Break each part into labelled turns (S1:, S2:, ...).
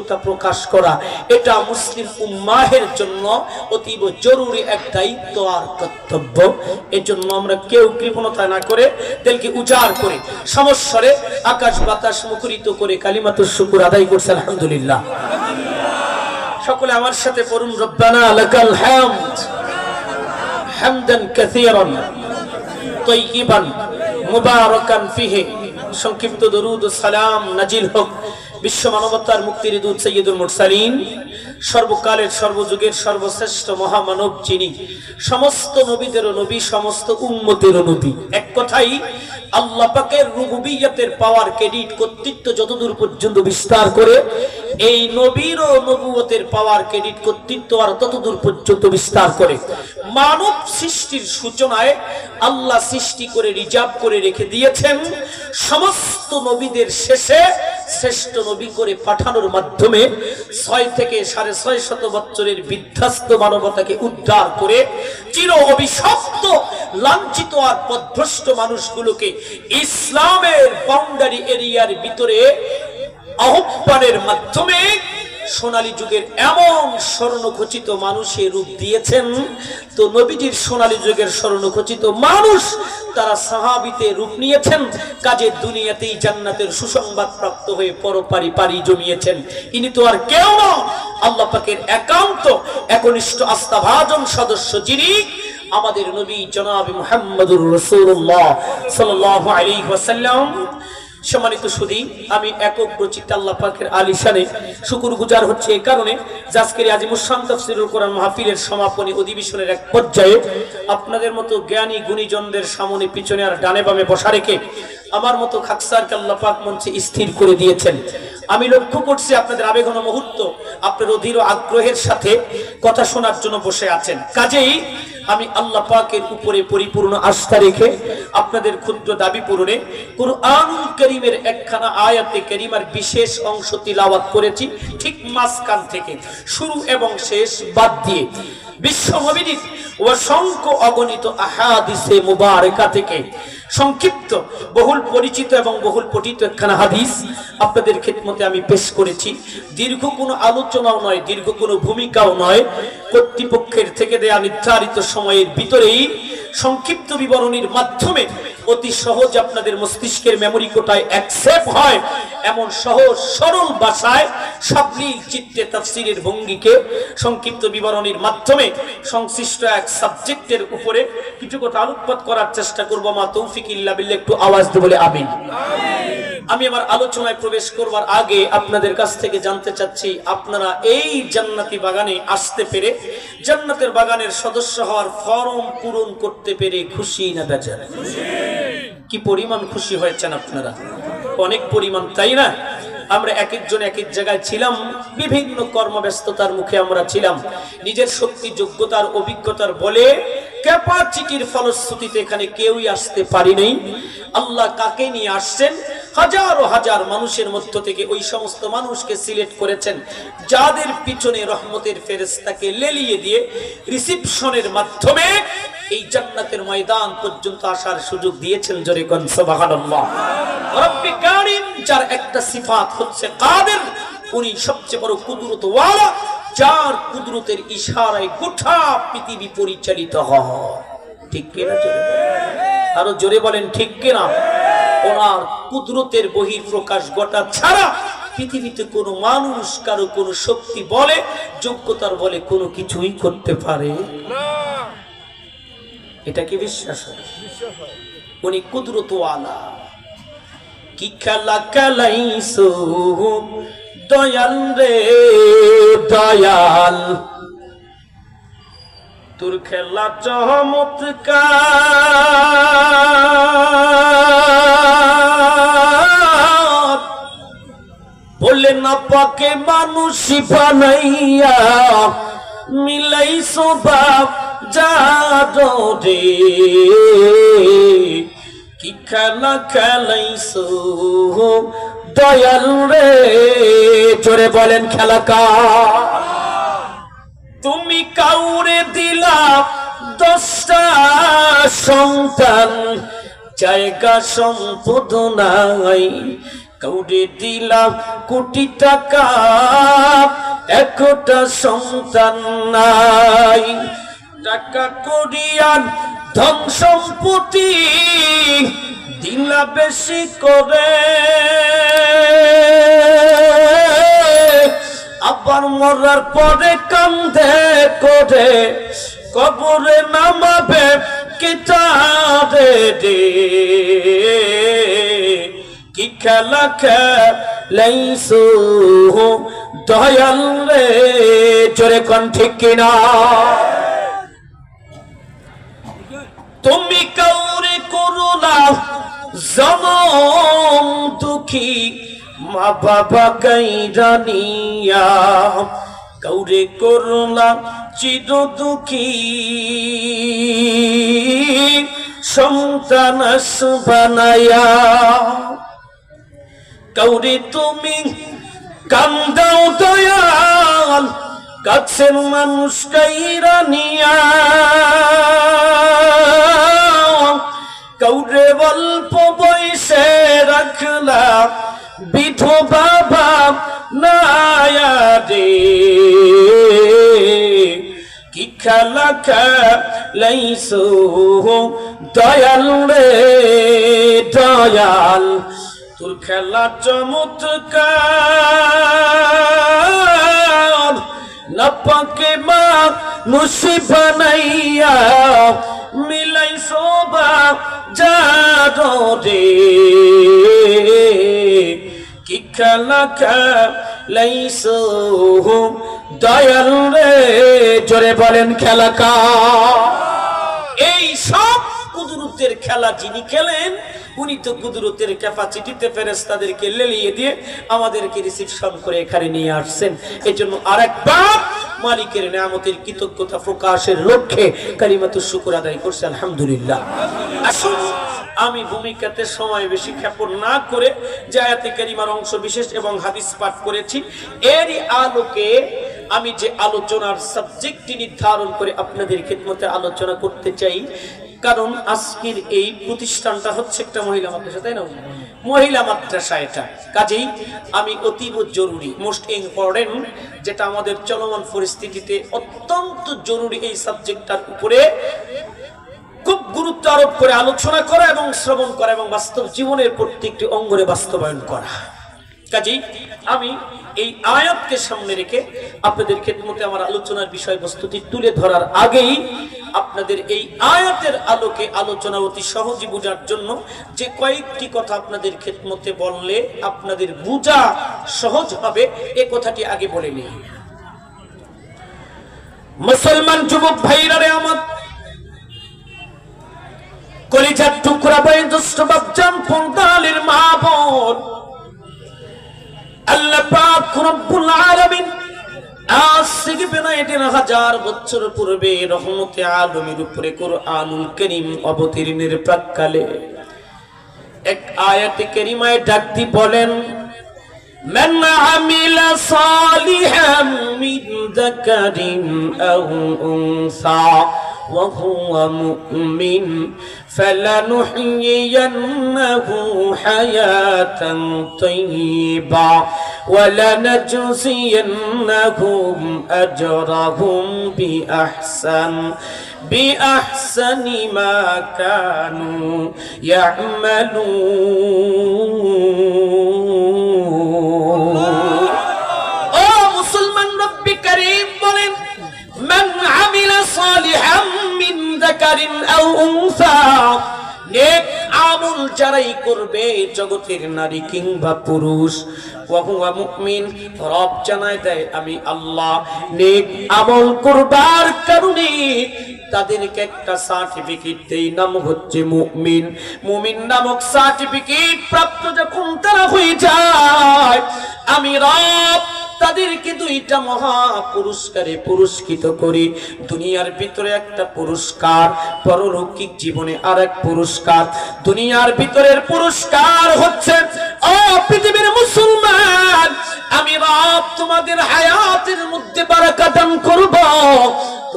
S1: কৃতজ্ঞতা প্রকাশ করা এটা মুসলিম উম্মাহের জন্য অতীব জরুরি এক দায়িত্ব আর কর্তব্য। এজন্য আমরা কেউ কৃপণতা না করে দিলকে উজাড় করে সমস্বরে আকাশ বাতাস মুখরিত করে কালিমাতুশ শুকর আদায় করছে আলহামদুলিল্লাহ। সকলে আমার সাথে পড়ুন, রব্বানা লাকাল হামদ হামদান কাসীরান তাইয়িবান মুবারাকান ফিহি। সংক্ষিপ্ত দরুদ ও সালাম নাজিল হোক বিশ্ব মানবতার মুক্তির দূত সাইয়্যিদুল মুরসালিন, সর্বকালের সর্বযুগের সর্বশ্রেষ্ঠ মহামানব যিনি সমস্ত নবীদেরও নবী, সমস্ত উম্মতেরও নবী। এক কথাই আল্লাহ পাকের রুবুবিয়তের পাওয়ার, ক্রেডিট, কর্তৃত্ব যতদূর পর্যন্ত বিস্তার করে এই নবীর ও নবুয়তের পাওয়ার, ক্রেডিট, কর্তৃত্ব আর ততদূর পর্যন্ত বিস্তার করে মানব সৃষ্টির সূচনায় আল্লাহ সৃষ্টি করে রিজার্ভ করে রেখে দিয়েছেন সমস্ত নবীদের শেষে শ্রেষ্ঠ নবী করে পাঠানোর মাধ্যমে 6 থেকে 650 বছরের বিধ্বস্ত মানবতাকে উদ্ধার করে চির অভিশপ্ত, লাঞ্ছিত আর পথভ্রষ্ট মানুষগুলোকে ইসলামের বাউন্ডারি এরিয়ার ভিতরে আহ্বানের মাধ্যমে সোনালী যুগের এমন স্বর্ণখচিত মানুষের রূপ দিয়েছেন। তো নবীজির সোনালী যুগের স্বর্ণখচিত মানুষ তারা সাহাবীতে রূপ নিয়েছেন, কাজে দুনিয়াতেই জান্নাতের সুসংবাদ প্রাপ্ত হয়ে পরপারি পারি জমিয়েছেন। ইনি তো আর কেউ না, আল্লাহ পাকের একান্ত একনিষ্ঠ আস্থাভাজন সদস্য, যিনি আমাদের নবী জনাব মুহাম্মদুর রাসূলুল্লাহ সাল্লাল্লাহু আলাইহি ওয়াসাল্লাম। সম্মানিত সুধী, আমি একক চিত্তে আল্লাহ পাকের আলিশানে শুকরগুজার হচ্ছে এই কারণে যে আজকের আজিমুস শান তাফসীরুল কোরআন মাহফিলের সমাপনী অধিবেশনের এক পর্যায়ে আপনাদের মতো জ্ঞানী গুণীজনদের সামনে, পিছনে আর ডানে বামে বসা রেখে আমার মতো খাকসারকে আল্লাহ পাক মঞ্চে স্থির করে দিয়েছেন। আমি লক্ষ্য করছি আপনাদের আবেগঘন মুহূর্ত আপনার অধীর আগ্রহের সাথে কথা শোনার জন্য বসে আছেন। কাজেই আমি আল্লাহ পাকের উপরে পরিপূর্ণ আস্থা রেখে আপনাদের ক্ষুদ্র দাবি পূরণে কুরআনুল কারীমের একখানা আয়াতে কারীমার বিশেষ অংশ তিলাওয়াত করেছি, ঠিক মাঝখান থেকে শুরু এবং শেষ বাদ দিয়ে বিশ্ব নবীর অসংখ্য অগণিত আহাদিসে মুবারাকা থেকে সংক্ষিপ্ত, বহুল পরিচিত এবং বহুল পঠিত একখানা হাদিস আপনাদের খিদমতে আমি পেশ করেছি। দীর্ঘ কোনো আলোচনাও নয়, দীর্ঘ কোনো ভূমিকাও নয়, কর্তৃপক্ষের থেকে দেয়া নির্ধারিত সময়ের ভিতরেই সংক্ষিপ্ত বিবরণীর মাধ্যমে অতি সহজ আপনাদের মস্তিষ্কের মেমোরি কোটায় অ্যাকসেপ্ট হয় এমন সহজ সরল ভাষায় সাবলীল চিত্তে তাফসীরের ভঙ্গিকে সংক্ষিপ্ত বিবরণীর মাধ্যমে সংশ্লিষ্ট এক সাবজেক্টের উপরে কিছু কথা আলোকপাত করার চেষ্টা করব। মা তৌফিক ইল্লা বিল্লাহ। একটু আওয়াজ দিয়ে বলে আমিন। আমি আমার আলোচনায় প্রবেশ করবার আগে আপনাদের কাছ থেকে জানতে চাচ্ছি, আপনারা এই জান্নাতি বাগানে আসতে পেরে, জান্নাতের বাগানের সদস্য হওয়ার ফরম পূরণ করতে পেরে খুশি না বেজার? কি পরিমাণ খুশি হয়েছেন আপনারা? অনেক পরিমাণ, তাই না? আমরা এক একজন এক এক জায়গায় ছিলাম, বিভিন্ন কর্মব্যস্ততার মুখে আমরা ছিলাম। নিজের শক্তি, যোগ্যতার, অভিজ্ঞতার বলে, ক্যাপাসিটির ফলশ্রুতিতে এখানে কেউই আসতে পারি নাই। আল্লাহ কাকে নিয়ে আসছেন? হাজারো হাজার মানুষের মধ্য থেকে ওই সমস্ত মানুষকে সিলেক্ট করেছেন যাদের পিছনে রহমতের ফেরেশতাকে লেলিয়ে দিয়ে রিসিপশনের মাধ্যমে এই জান্নাতের ময়দান পর্যন্ত আসার সুযোগ দিয়েছেন। জোরে কোন সুবহানাল্লাহ। রব্বি কারীম, যার একটা সিফাত হচ্ছে কাদের, উনি সবচেয়ে বড় কুদরতওয়ালা, যার কুদরতের ইশারায় গোটা পৃথিবী পরিচালিত হয়। ঠিক কিনা? জোরে আরো জোরে বলেন, ঠিক কিনা? ওনার কুদরতের বহিঃপ্রকাশ ঘটা ছাড়া পৃথিবীতে কোনো মানুষ কারো কোনো শক্তি বলে, যোগ্যতার বলে কোনো কিছুই করতে পারে না। এটা কি বিশ্বাস হয়? উনি কুদরতওয়ালা। কি খেলা খেলাইছো দয়াল রে দয়াল, তোর খেলা চমৎকার, বলে না পাকে মানুষ বানাইয়া মিলাইছো বাপ জাদো রে। কি খেলা খেলাইছো দয়াল রে, জোরে বলেন খেলা কার? তুমি কাউরে দিলা 10টা সন্তান, জায়গা সম্পদ নাই, কাউরে দিলাম কোটি টাকা, একটা সন্তান নাই। টাকা করিয়ান ধন সম্পত্তি দিলা বেশি করে, আবার মরার পরে কান্দে করে কবরে নামাবে কিতারে রে। কি খেলা খেলাইছো দয়াল রে, জোরে কোন ঠিক কিনা? তুমি কাউরে করো না জনম দুঃখী, মা বাবা কাইরা নিয়া। কাউরে করো না চির দুঃখী, সন্তান বানায়া। কাউরে তুমি কান্দাও দয়াল, কাছের মানুষ কাইরা নিয়া। কাউরে অল্প বয়সে রাখলা বিধবা বাপ নায়া রে। কি খেলা খেলাইছো দয়াল রে দয়াল, তোর খেলা চমৎকার। না পাকে মা মুসিবা নাইয়া মিলাইছো বা জাদো রে। কি খেলা খেলাইছো দয়াল রে, জোরে বলেন খেলা কা? এই সব কুদরতের খেলা যিনি খেলেন, উনি তো কুদরতের ক্যাপাসিটিতে ফেরেশতাদেরকে লেলিয়ে দিয়ে আমাদেরকে রিসিপশন করে এখানে নিয়ে আসছেন। এজন্য আরেকবার মালিকের নিয়ামতের কৃতজ্ঞতা প্রকাশের লক্ষ্যে কালিমাতুশ শুকর আদায় করছি আলহামদুলিল্লাহ। আসুন আমি ভূমিকাতে সময় বেশি ক্ষেপণ না করে যে আয়াতে কারিমার অংশ বিশেষ এবং হাদিস পাঠ করেছি, এরই আলোকে আমি যে আলোচনার সাবজেক্টটি নির্ধারণ করে আপনাদের খিদমতে আলোচনা করতে চাই। কারণ আজকের এই প্রতিষ্ঠানটা হচ্ছে একটা মহিলা মাদ্রাসা, তাই না? মহিলা মাদ্রাসা এটা, কাজেই আমি অতীব জরুরি, মোস্ট ইম্পর্টেন্ট, যেটা আমাদের চলমান পরিস্থিতিতে অত্যন্ত জরুরি, এই সাবজেক্টটার উপরে খুব গুরুত্ব আরোপ করে আলোচনা করা এবং শ্রবণ করা এবং বাস্তব জীবনের প্রত্যেকটি অঙ্গনে বাস্তবায়ন করা। কাজেই আমি এই আয়াতকে সামনে রেখে আপনাদের খেদমতে আমার আলোচনার বিষয়বস্তুটি তুলে ধরার আগেই আপনাদের এই আয়াতের আলোকে আলোচনা অতি সহজে বোঝার জন্য যে কয়েকটি কথা আপনাদের খেদমতে বললে আপনাদের বোঝা সহজ হবে, এ কথাটি আগে বলে নিই। মুসলমান যুবক ভাইরা রে আমার, কলিজার টুকরা ভাই দুষ্ট বাপজান পন্দালের মা বোন, আল্লাহ পাক রব্বুল আলামিন আজ থেকে 1000 বছর পূর্বে রহমতে আলমের উপরে কুরআনুল কারীম অবতীর্ণের প্রাক্কালে এক আয়াতে কারিমায় ডাকতি বলেন, মান আমিলা সালিহাম মিন যাকারিন আও উনসা ওয়া হুয়া মুমিন فلنحيينه حياة طيبة ولنجزينهم أجرهم بأحسن ما كانوا يعملون. أو مسلمان ربي كريم بولن من عمل صالحا من ذكر أو أنثى, নেক আমল যারাই করবে জগতের নারী কিংবা পুরুষ, ওয়া হুয়া মুমিন, রব জানায় দেয় আমি আল্লাহ নেক আমল করবার কারণে তাদেরকে একটা সার্টিফিকেট দেই, নাম হচ্ছে মুমিন। মুমিন নামক সার্টিফিকেট প্রাপ্ত যখন তারা হয়ে যায়, আমি রব তাদেরকে দুইটা মহা পুরস্কারে পুরস্কৃত করি। দুনিয়ার ভিতরে একটা পুরস্কার, পরলৌকিক জীবনে আরেক পুরস্কার। দুনিয়ার ভিতরের পুরস্কার হচ্ছে, ও পৃথিবীর মুসলমান, আমি রব তোমাদের হায়াতের মধ্যে বারাকা দান করব,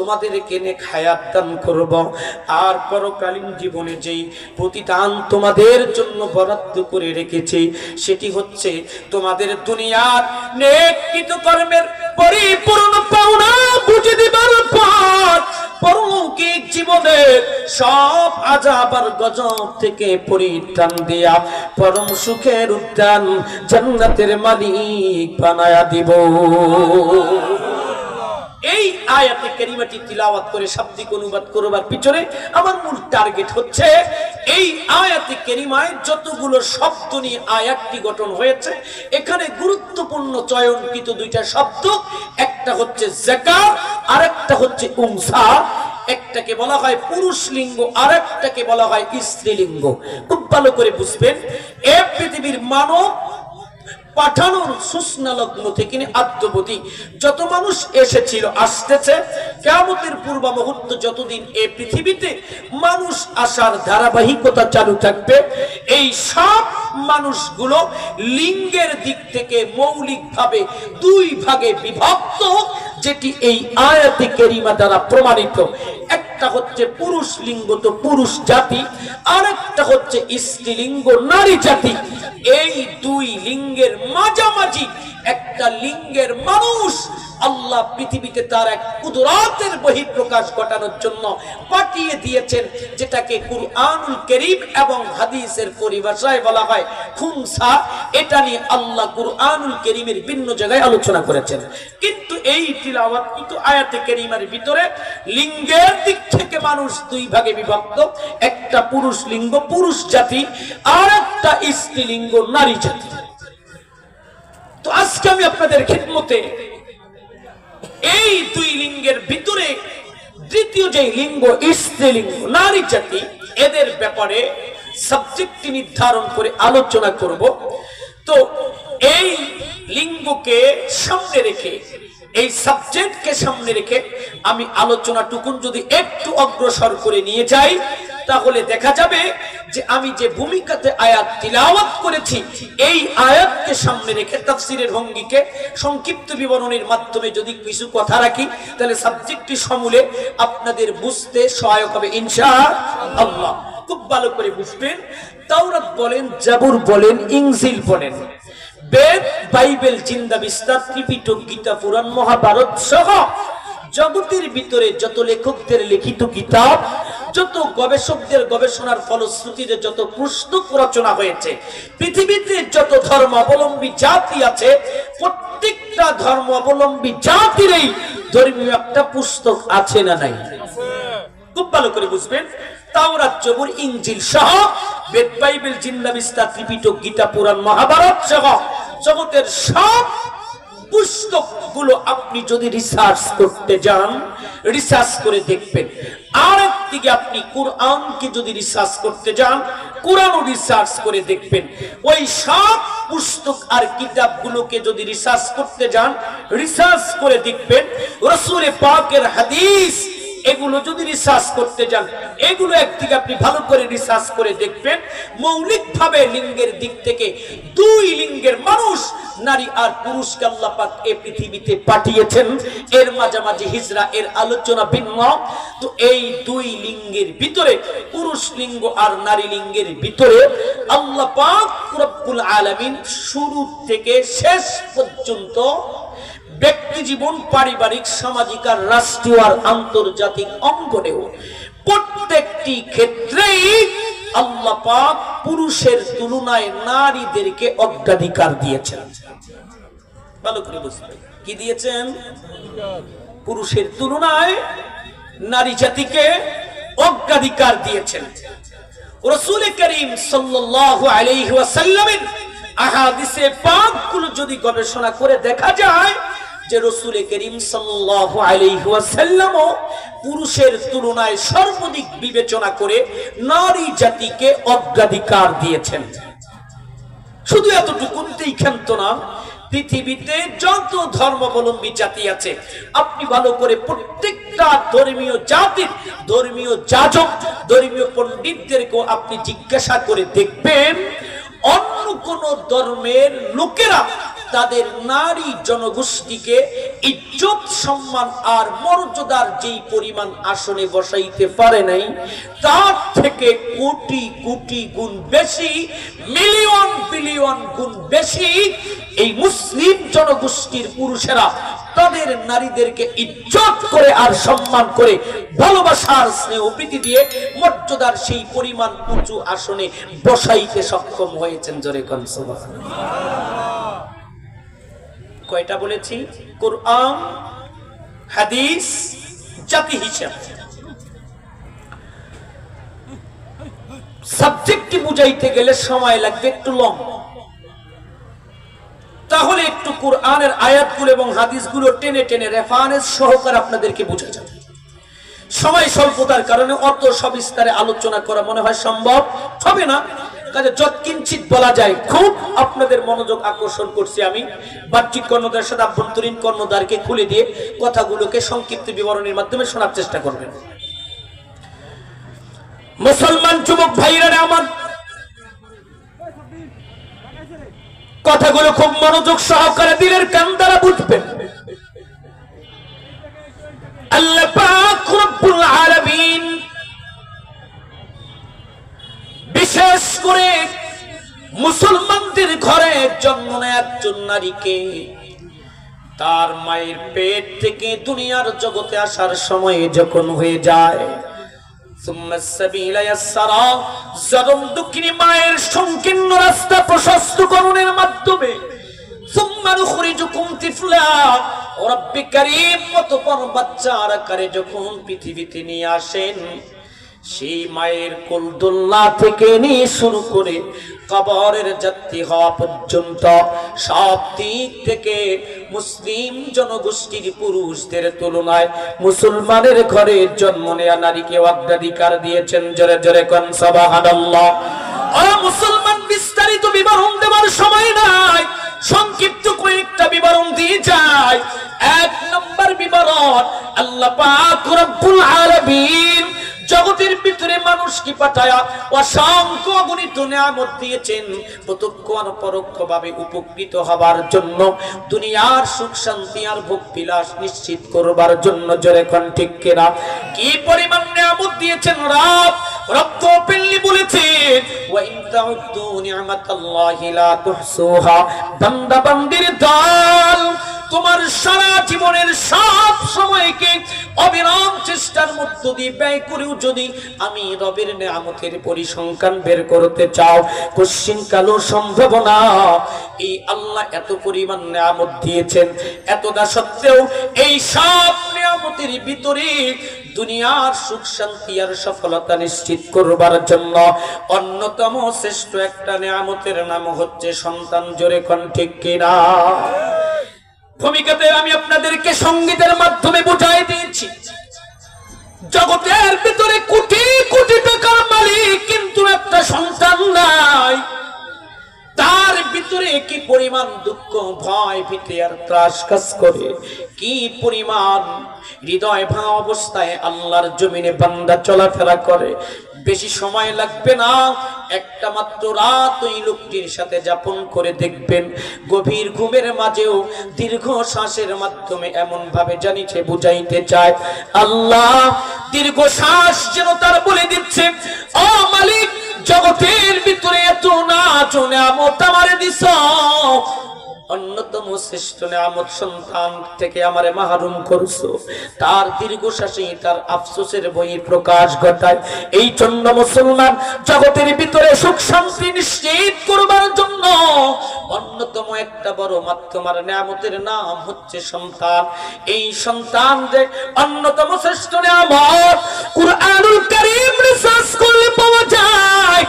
S1: তোমাদেরকে নেক হায়াত দান করব, আর পরকালীন জীবনে যেই প্রতিদান তোমাদের জন্য বরাদ্দ করে রেখেছি সেটি হচ্ছে তোমাদের দুনিয়ার নেক কৃতকর্মের পরিপূর্ণ পাওনা বুঝে দিবার পর পরলৌকিক জীবনে সব আযাব আর গজব থেকে পরিত্রাণ দিয়া পরম সুখের উদ্যান জান্নাতের মালিক বানায়া দিব। এই আয়াতে কারিমাটি তিলাওয়াত করে শাব্দিক অনুবাদ করবার পিছনে আমার মূল টার্গেট হচ্ছে এই আয়াতে কারিমায় যতগুলো শব্দ নিয়ে আয়াতটি গঠন হয়েছে এখানে গুরুত্বপূর্ণ চয়নকৃত দুইটা শব্দ, একটা হচ্ছে যাকার আর একটা হচ্ছে উনসা। একটাকে বলা হয় পুরুষ লিঙ্গ আর একটাকে বলা হয় স্ত্রীলিঙ্গ। খুব ভালো করে বুঝবেন, এই পৃথিবীর মানব পাঠানোর সূচনা লগ্ন থেকে আদ্যবধি যত মানুষ এসেছিল আসতেছে, কিয়ামতের পূর্ব মুহূর্ত যতদিন এই পৃথিবীতে মানুষ আসার ধারাবাহিকতা চালু থাকবে, এই সব মানুষগুলো লিঙ্গের দিক থেকে মৌলিকভাবে দুই ভাগে বিভক্ত, যেটি এই আয়াতে কারিমা দ্বারা প্রমাণিত। একটা হচ্ছে পুরুষ লিঙ্গ তো পুরুষ জাতি, আর একটা হচ্ছে স্ত্রীলিঙ্গ নারী জাতি। এই দুই লিঙ্গের মাঝামাঝি একটা লিঙ্গের মানুষ আল্লাহ পৃথিবীতে তার এক কুদরতের বহিঃপ্রকাশ ঘটানোর জন্য পাঠিয়ে দিয়েছেন, যেটাকে কুরআনুল কারীম এবং হাদিসের পরিভাষায় বলা হয় খুমসা। এটা নিয়ে আল্লাহ কুরআনুল কারীমের ভিন্ন জায়গায় আলোচনা করেছেন, কিন্তু এই তিলাওয়াত কিন্তু আয়াতে কারীমার ভিতরে লিঙ্গের দিক থেকে মানুষ দুই ভাগে বিভক্ত, একটা পুরুষ লিঙ্গ পুরুষ জাতি আর একটা স্ত্রীলিঙ্গ নারী জাতি। তো আজকে আমি আপনাদের খিদমতে এই দুই লিঙ্গের ভিতরে দ্বিতীয় যে লিঙ্গ স্ত্রীলিঙ্গ নারী জাতি, এদের ব্যাপারে সাবজেক্ট নির্ধারণ করে আলোচনা করব। তো এই লিঙ্গকে সামনে রেখে, এই সাবজেক্টকে সামনে রেখে আমি আলোচনাটুকুন যদি একটু অগ্রসর করে নিয়ে যাই, তাহলে দেখা যাবে যে আমি যে ভূমিকাতে আয়াত তিলাওয়াত করেছি এই আয়াতকে সামনে রেখে তাফসীরের ভঙ্গিকে সংক্ষিপ্ত বিবরণের মাধ্যমে যদি কিছু কথা রাখি, তাহলে সাবজেক্টটি সমূলে আপনাদের বুঝতে সহায়ক হবে ইনশাআল্লাহ। খুব ভালো করে বুঝবেন, তাওরাত বলেন, জাবুর বলেন, ইনজিল বলেন, বেদ, বাইবেল, জিন্দা বিস্তার, ত্রিপিটক, গীতা, পুরাণ, মহাভারত সহ জগতের ভিতরে যত লেখকদের লিখিত কিতাব, যত গবেষকদের গবেষণার ফলশ্রুতিতে যত পুস্তক রচনা হয়েছে, পৃথিবীতে যত ধর্মাবলম্বী জাতি আছে, প্রত্যেকটা ধর্মাবলম্বী জাতিরই ধর্মীয় একটা পুস্তক আছে না নাই? খুব ভালো করে বুঝবেন, তাওরাত, জবুর, ইনজিল সহ বেদ, বাইবেল, জিন্দা বিস্তার, ত্রিপিটক, গীতা, পুরাণ, মহাভারত সহ জগতের সব পুস্তকগুলো আপনি যদি রিসার্চ করতে যান, রিসার্চ করে দেখবেন। আর একদিকে আপনি কোরআনকে যদি রিসার্চ করতে যান, কোরআনও রিসার্চ করে দেখবেন। ওই সব পুস্তক আর কিতাবগুলোকে যদি রিসার্চ করতে যান, রিসার্চ করে দেখবেন। রাসূল পাকের হাদিস, এগুলো যদি রিসার্চ করতে যান, এগুলো একদিকে আপনি ভালো করে রিসার্চ করে দেখবেন। মৌলিকভাবে লিঙ্গের দিক থেকে দুই লিঙ্গের মানুষ, নারী আর পুরুষকে আল্লাহ পাক এই পৃথিবীতে পাঠিয়েছেন। এর মাঝামাঝি হিজরা, এর আলোচনা ভিন্ন। তো এই দুই লিঙ্গের ভিতরে, পুরুষ লিঙ্গ আর নারী লিঙ্গের ভিতরে আল্লাহ পাক রব্বুল আলামিন শুরু থেকে শেষ পর্যন্ত ব্যক্তি জীবন, পারিবারিক, সামাজিক আর রাষ্ট্রীয় আর আন্তর্জাতিক অঙ্গনেও প্রত্যেকটি ক্ষেত্রেই আল্লাহ পাক পুরুষের তুলনায় নারীদেরকে অগ্রাধিকার দিয়েছেন। ভালো করে বুঝবেন, কি দিয়েছেন? পুরুষের তুলনায় নারী জাতিকে অগ্রাধিকার দিয়েছেন। রাসূল করিম সাল্লাল্লাহু আলাইহি ওয়াসাল্লামের আহাদিসে পাকগুলো যদি গবেষণা করে দেখা যায় যে রাসূল করিম সাল্লাল্লাহু আলাইহি ওয়াসাল্লাম পুরুষের তুলনায় সর্বাধিক বিবেচনা করে নারী জাতিকে অগ্রাধিকার দিয়েছেন। শুধু এতটুকুতেই ক্ষান্ত না, পৃথিবীতে যত ধর্মাবলম্বী জাতি আছে, আপনি ভালো করে প্রত্যেকটা ধর্মীয় জাতির ধর্মীয় যাজক, ধর্মীয় পণ্ডিতদেরকেও আপনি জিজ্ঞাসা করে দেখবেন, অন্য কোন ধর্মের লোকেরা তাদের নারী জনগোষ্ঠীকে ইজ্জত সম্মান আর মর্যাদার যেই পরিমাণ আসনে বসাইতে পারে নাই, তার থেকে কোটি কোটি গুণ বেশি, মিলিয়ন বিলিয়ন গুণ বেশি এই মুসলিম জনগোষ্ঠীর পুরুষেরা তাদের নারীদেরকে ইজ্জত করে আর সম্মান করে ভালোবাসার স্নেহ প্রীতি দিয়ে মর্যাদার সেই পরিমাণ উঁচু আসনে বসাইতে সক্ষম হয়েছেন। জোরে কোন সুবহানাল্লাহ। কয়টা বলেছি? কোরআন, হাদিস, জাতি হিসাব। সাবজেক্টটি বুঝাইতে গেলে সময় লাগবে একটু লং, তাহলে একটু কোরআনের আয়াতগুলো এবং হাদিসগুলো টেনে টেনে রেফারেন্স সহকারে আপনাদেরকে বোঝা যাবে। সময় স্বল্পতার কারণে অত সবিস্তারে আলোচনা করা মনে হয় সম্ভব হবে না, কাজে যৎকিঞ্চিত বলা যায়। খুব আপনাদের মনোযোগ আকর্ষণ করছি আমি। বাহ্যিক কর্ণধারের সাথে আভ্যন্তরীণ কর্ণধারকে খুলে দিয়ে কথাগুলোকে সংক্ষিপ্ত বিবরণের মাধ্যমে শোনার চেষ্টা করবেন। মুসলমান যুবক ভাইরা আমার, কথাগুলো খুব মনোযোগ সহকারে দিলের কান দ্বারা বুঝবেন। আল্লাহ পাক রব্বুল আলামিন বিশেষ করে মুসলমানদের ঘরে জন্ম নেয় একজন নারীকে তার মায়ের পেট থেকে দুনিয়ার জগতে আসার সময় যখন হয়ে যায়, মায়ের সংকীর্ণ রাস্তা প্রশস্তকরণের মাধ্যমে বাচ্চা আকারে যখন পৃথিবীতে নিয়ে আসেন, সেই মায়ের কোলদোল্লা থেকে নিয়ে শুরু করে কবরের যাত্রী হওয়া পর্যন্ত সব দিক থেকে মুসলিম জনগোষ্ঠীর পুরুষদের তুলনায় মুসলমানের ঘরে জন্ম নেয়া নারীকে অগ্রাধিকার দিয়েছেন। জোরে জোরে কোন সুবহানাল্লাহ। মুসলমান বিস্তারিত বিবরণ দেওয়ার সময় নাই, সংক্ষিপ্ত কয়েকটা বিবরণ দিয়ে যায়। এক নম্বর বিবরণ, আল্লাহ পাক রব্বুল আলামিন জগতের ভিতরে মানুষকে পাঠায়া অসংখ্য অগণিত নিয়ামত দিয়েছেন প্রত্যক্ষ আর পরোক্ষভাবে উপকৃত হবার জন্য, দুনিয়ার সুখ শান্তি আর ভোগ বিলাস নিশ্চিত করবার জন্য। জোরে কোন ঠিক কিনা? কি পরিমাণ নিয়ামত দিয়েছেন রব পেল্লি বলেছেন, ওয়া ইন তাউদ্দু নি'মাতাল্লাহি লা তুহসুহা। বান্দা বান্দির দল, তোমার সারা জীবনের সব সময়কে অবিরাম চেষ্টার মধ্য দিয়ে ব্যয় করেও যদি আমি রবের নিয়ামতের পরিসংখ্যান বের করতে চাও, কোশ্চিন কালো সম্ভব না। এই আল্লাহ এত পরিমাণ নিয়ামত দিয়েছেন, এতটা সত্ত্বেও এই সব নিয়ামতের ভিতরে দুনিয়ার সুখ শান্তি আর সফলতা নিশ্চিত করবার জন্য অন্যতম শ্রেষ্ঠ একটা নিয়ামতের নাম হচ্ছে সন্তান। জোরে কোন ঠিক কিনা? ভূমিকাতে আমি আপনাদেরকে সঙ্গীতের মাধ্যমে বুঝাই দিয়েছি, জগতের ভিতরে কোটি কোটি টাকার মালিক কিন্তু একটা সন্তান নাই। তার ভিতরে কি পরিমাণ দুঃখ, ভয়, ভীতি আর ত্রাস কাজ করে, কি পরিমাণ হৃদয় ভাঙা অবস্থায় আল্লাহর জমিনে বান্দা চলাফেরা করে। বেশি সময় লাগবে না, একটা মাত্র রাত ওই লোকটির সাথে যাপন করে দেখবেন, গভীর ঘুমের মাঝেও দীর্ঘ শ্বাসের মাধ্যমে এমন ভাবে জানিছে বুঝাইতে চায়, আল্লাহ দীর্ঘ শ্বাস যেন তার বলে দিচ্ছে, ও মালিক, জগতের ভিতরে এত নাচ নিয়ামত আমারে দিছ, অন্যতম শ্রেষ্ঠ নিয়ামত সন্তান থেকে আমারে মাহরুম করছো। তার দীর্ঘশ্বাসে তার আফসোসের বই প্রকাশ ঘটায়। এই জন্য মুসলমান জগতের ভিতরে সুখ শান্তি নিশ্চিত করবার জন্য অন্যতম একটা বড় মাধ্যম আর নিয়ামতের নাম হচ্ছে সন্তান। এই সন্তান যে অন্যতম শ্রেষ্ঠ নিয়ামত, কুরআনুল কারীম রিসার্চ করলে পাওয়া যায়।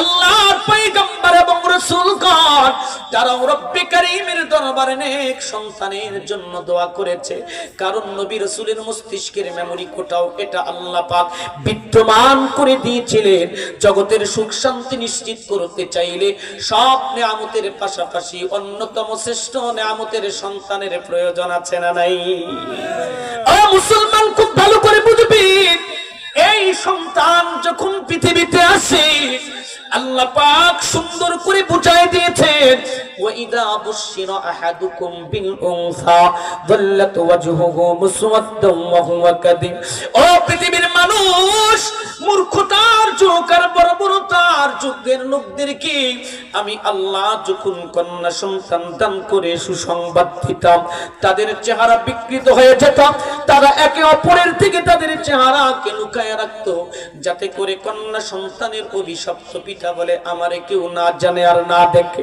S1: আল্লাহর পয়গম্বর এবং রাসূলগণ যারা রব্বে কারীমের দরবারে নেক সন্তানের জন্য দোয়া করেছে, কারণ নবী রাসূলের মস্তিষ্কের মেমরি কোটাও এটা আল্লাহ পাক বিদ্যমান করে দিয়েছিলেন। জগতের সুখ শান্তি নিশ্চিত করতে চাইলে সব নিয়ামতের পাশাপাশি অন্যতম শ্রেষ্ঠ নিয়ামতের সন্তানের প্রয়োজন আছে না নাই? মুসলমান খুব ভালো করে বুঝবেন, এই এই সন্তান যখন পৃথিবীতে আসে আল্লাহ পাক সুন্দর করে বুঝায় দিয়েছেন ওয়াইদা বুশিরা আহাদুকুম বিল উনসা যাল্লাত ওয়াজহুহু মুসওয়াদ্দান ওয়া হুয়া কাযিব। ও পৃথিবীর মানুষ, মূর্খতার যুগ আর বর্বরতার যুগের লোকদেরকে আমি আল্লাহ যখন কন্যা সন্তান দান করে সুসংবাদ দিতাম, তাদের চেহারা বিকৃত হয়ে যেত। তারা একে অপরের থেকে তাদের চেহারাকে লুকায় রাখতো, যাতে করে কন্যা সন্তানের অভিশপ্ত পিতা বলে আমারে কেউ না জানে আর না দেখে।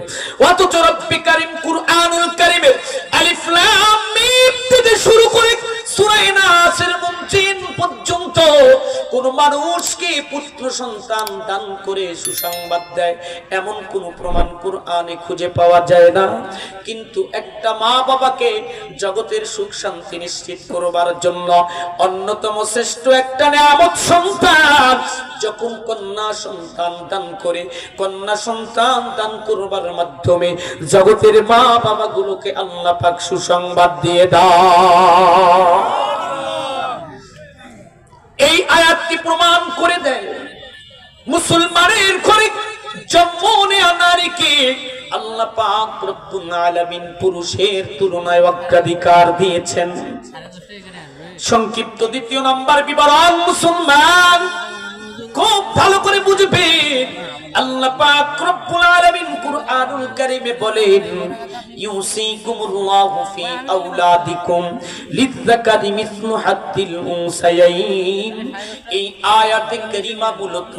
S1: অথচ রব্বি কারীম কুরআনুল কারীমের আলিফ লাম মিম থেকে শুরু করে সূরা নাসের মুমতিন পর্যন্ত কোন মানুষকে পুত্র সন্তান দান করে সুসংবাদ দেয় এমন কোন প্রমাণ কুরআনে খুঁজে পাওয়া যায় না। কিন্তু একটা মা বাবাকে জগতের সুখ শান্তি নিশ্চিত করবার জন্য অন্যতম শ্রেষ্ঠ একটা নিয়ামত সন্তান, যখন কন্যা সন্তান দান করে, কন্যা সন্তান দান করবার মাধ্যমে জগতের মা বাবাগুলোকে আল্লাহ পাক সুসংবাদ দিয়ে দাও। এই আয়াতটি প্রমাণ করে দেয় মুসলমানের ঘরে জন্ম নেয়া নারীকে আল্লাহ পাক রব্বুল আলামিন পুরুষের তুলনায় অগ্রাধিকার দিয়েছেন। সংক্ষিপ্ত দ্বিতীয় নাম্বার বিবরণ মুসলমান খুব ভালো করে বুঝবেন। আল্লাহ পাক রব্বুল আলামিন কুরআনুল কারীমে বলেন ইউসিকুমুল্লাহু ফি আওলাদিকুম লিযযাকারি মিসলু হাদ্দিল উনসায়াইন। এই আয়াতে কারিমা মূলত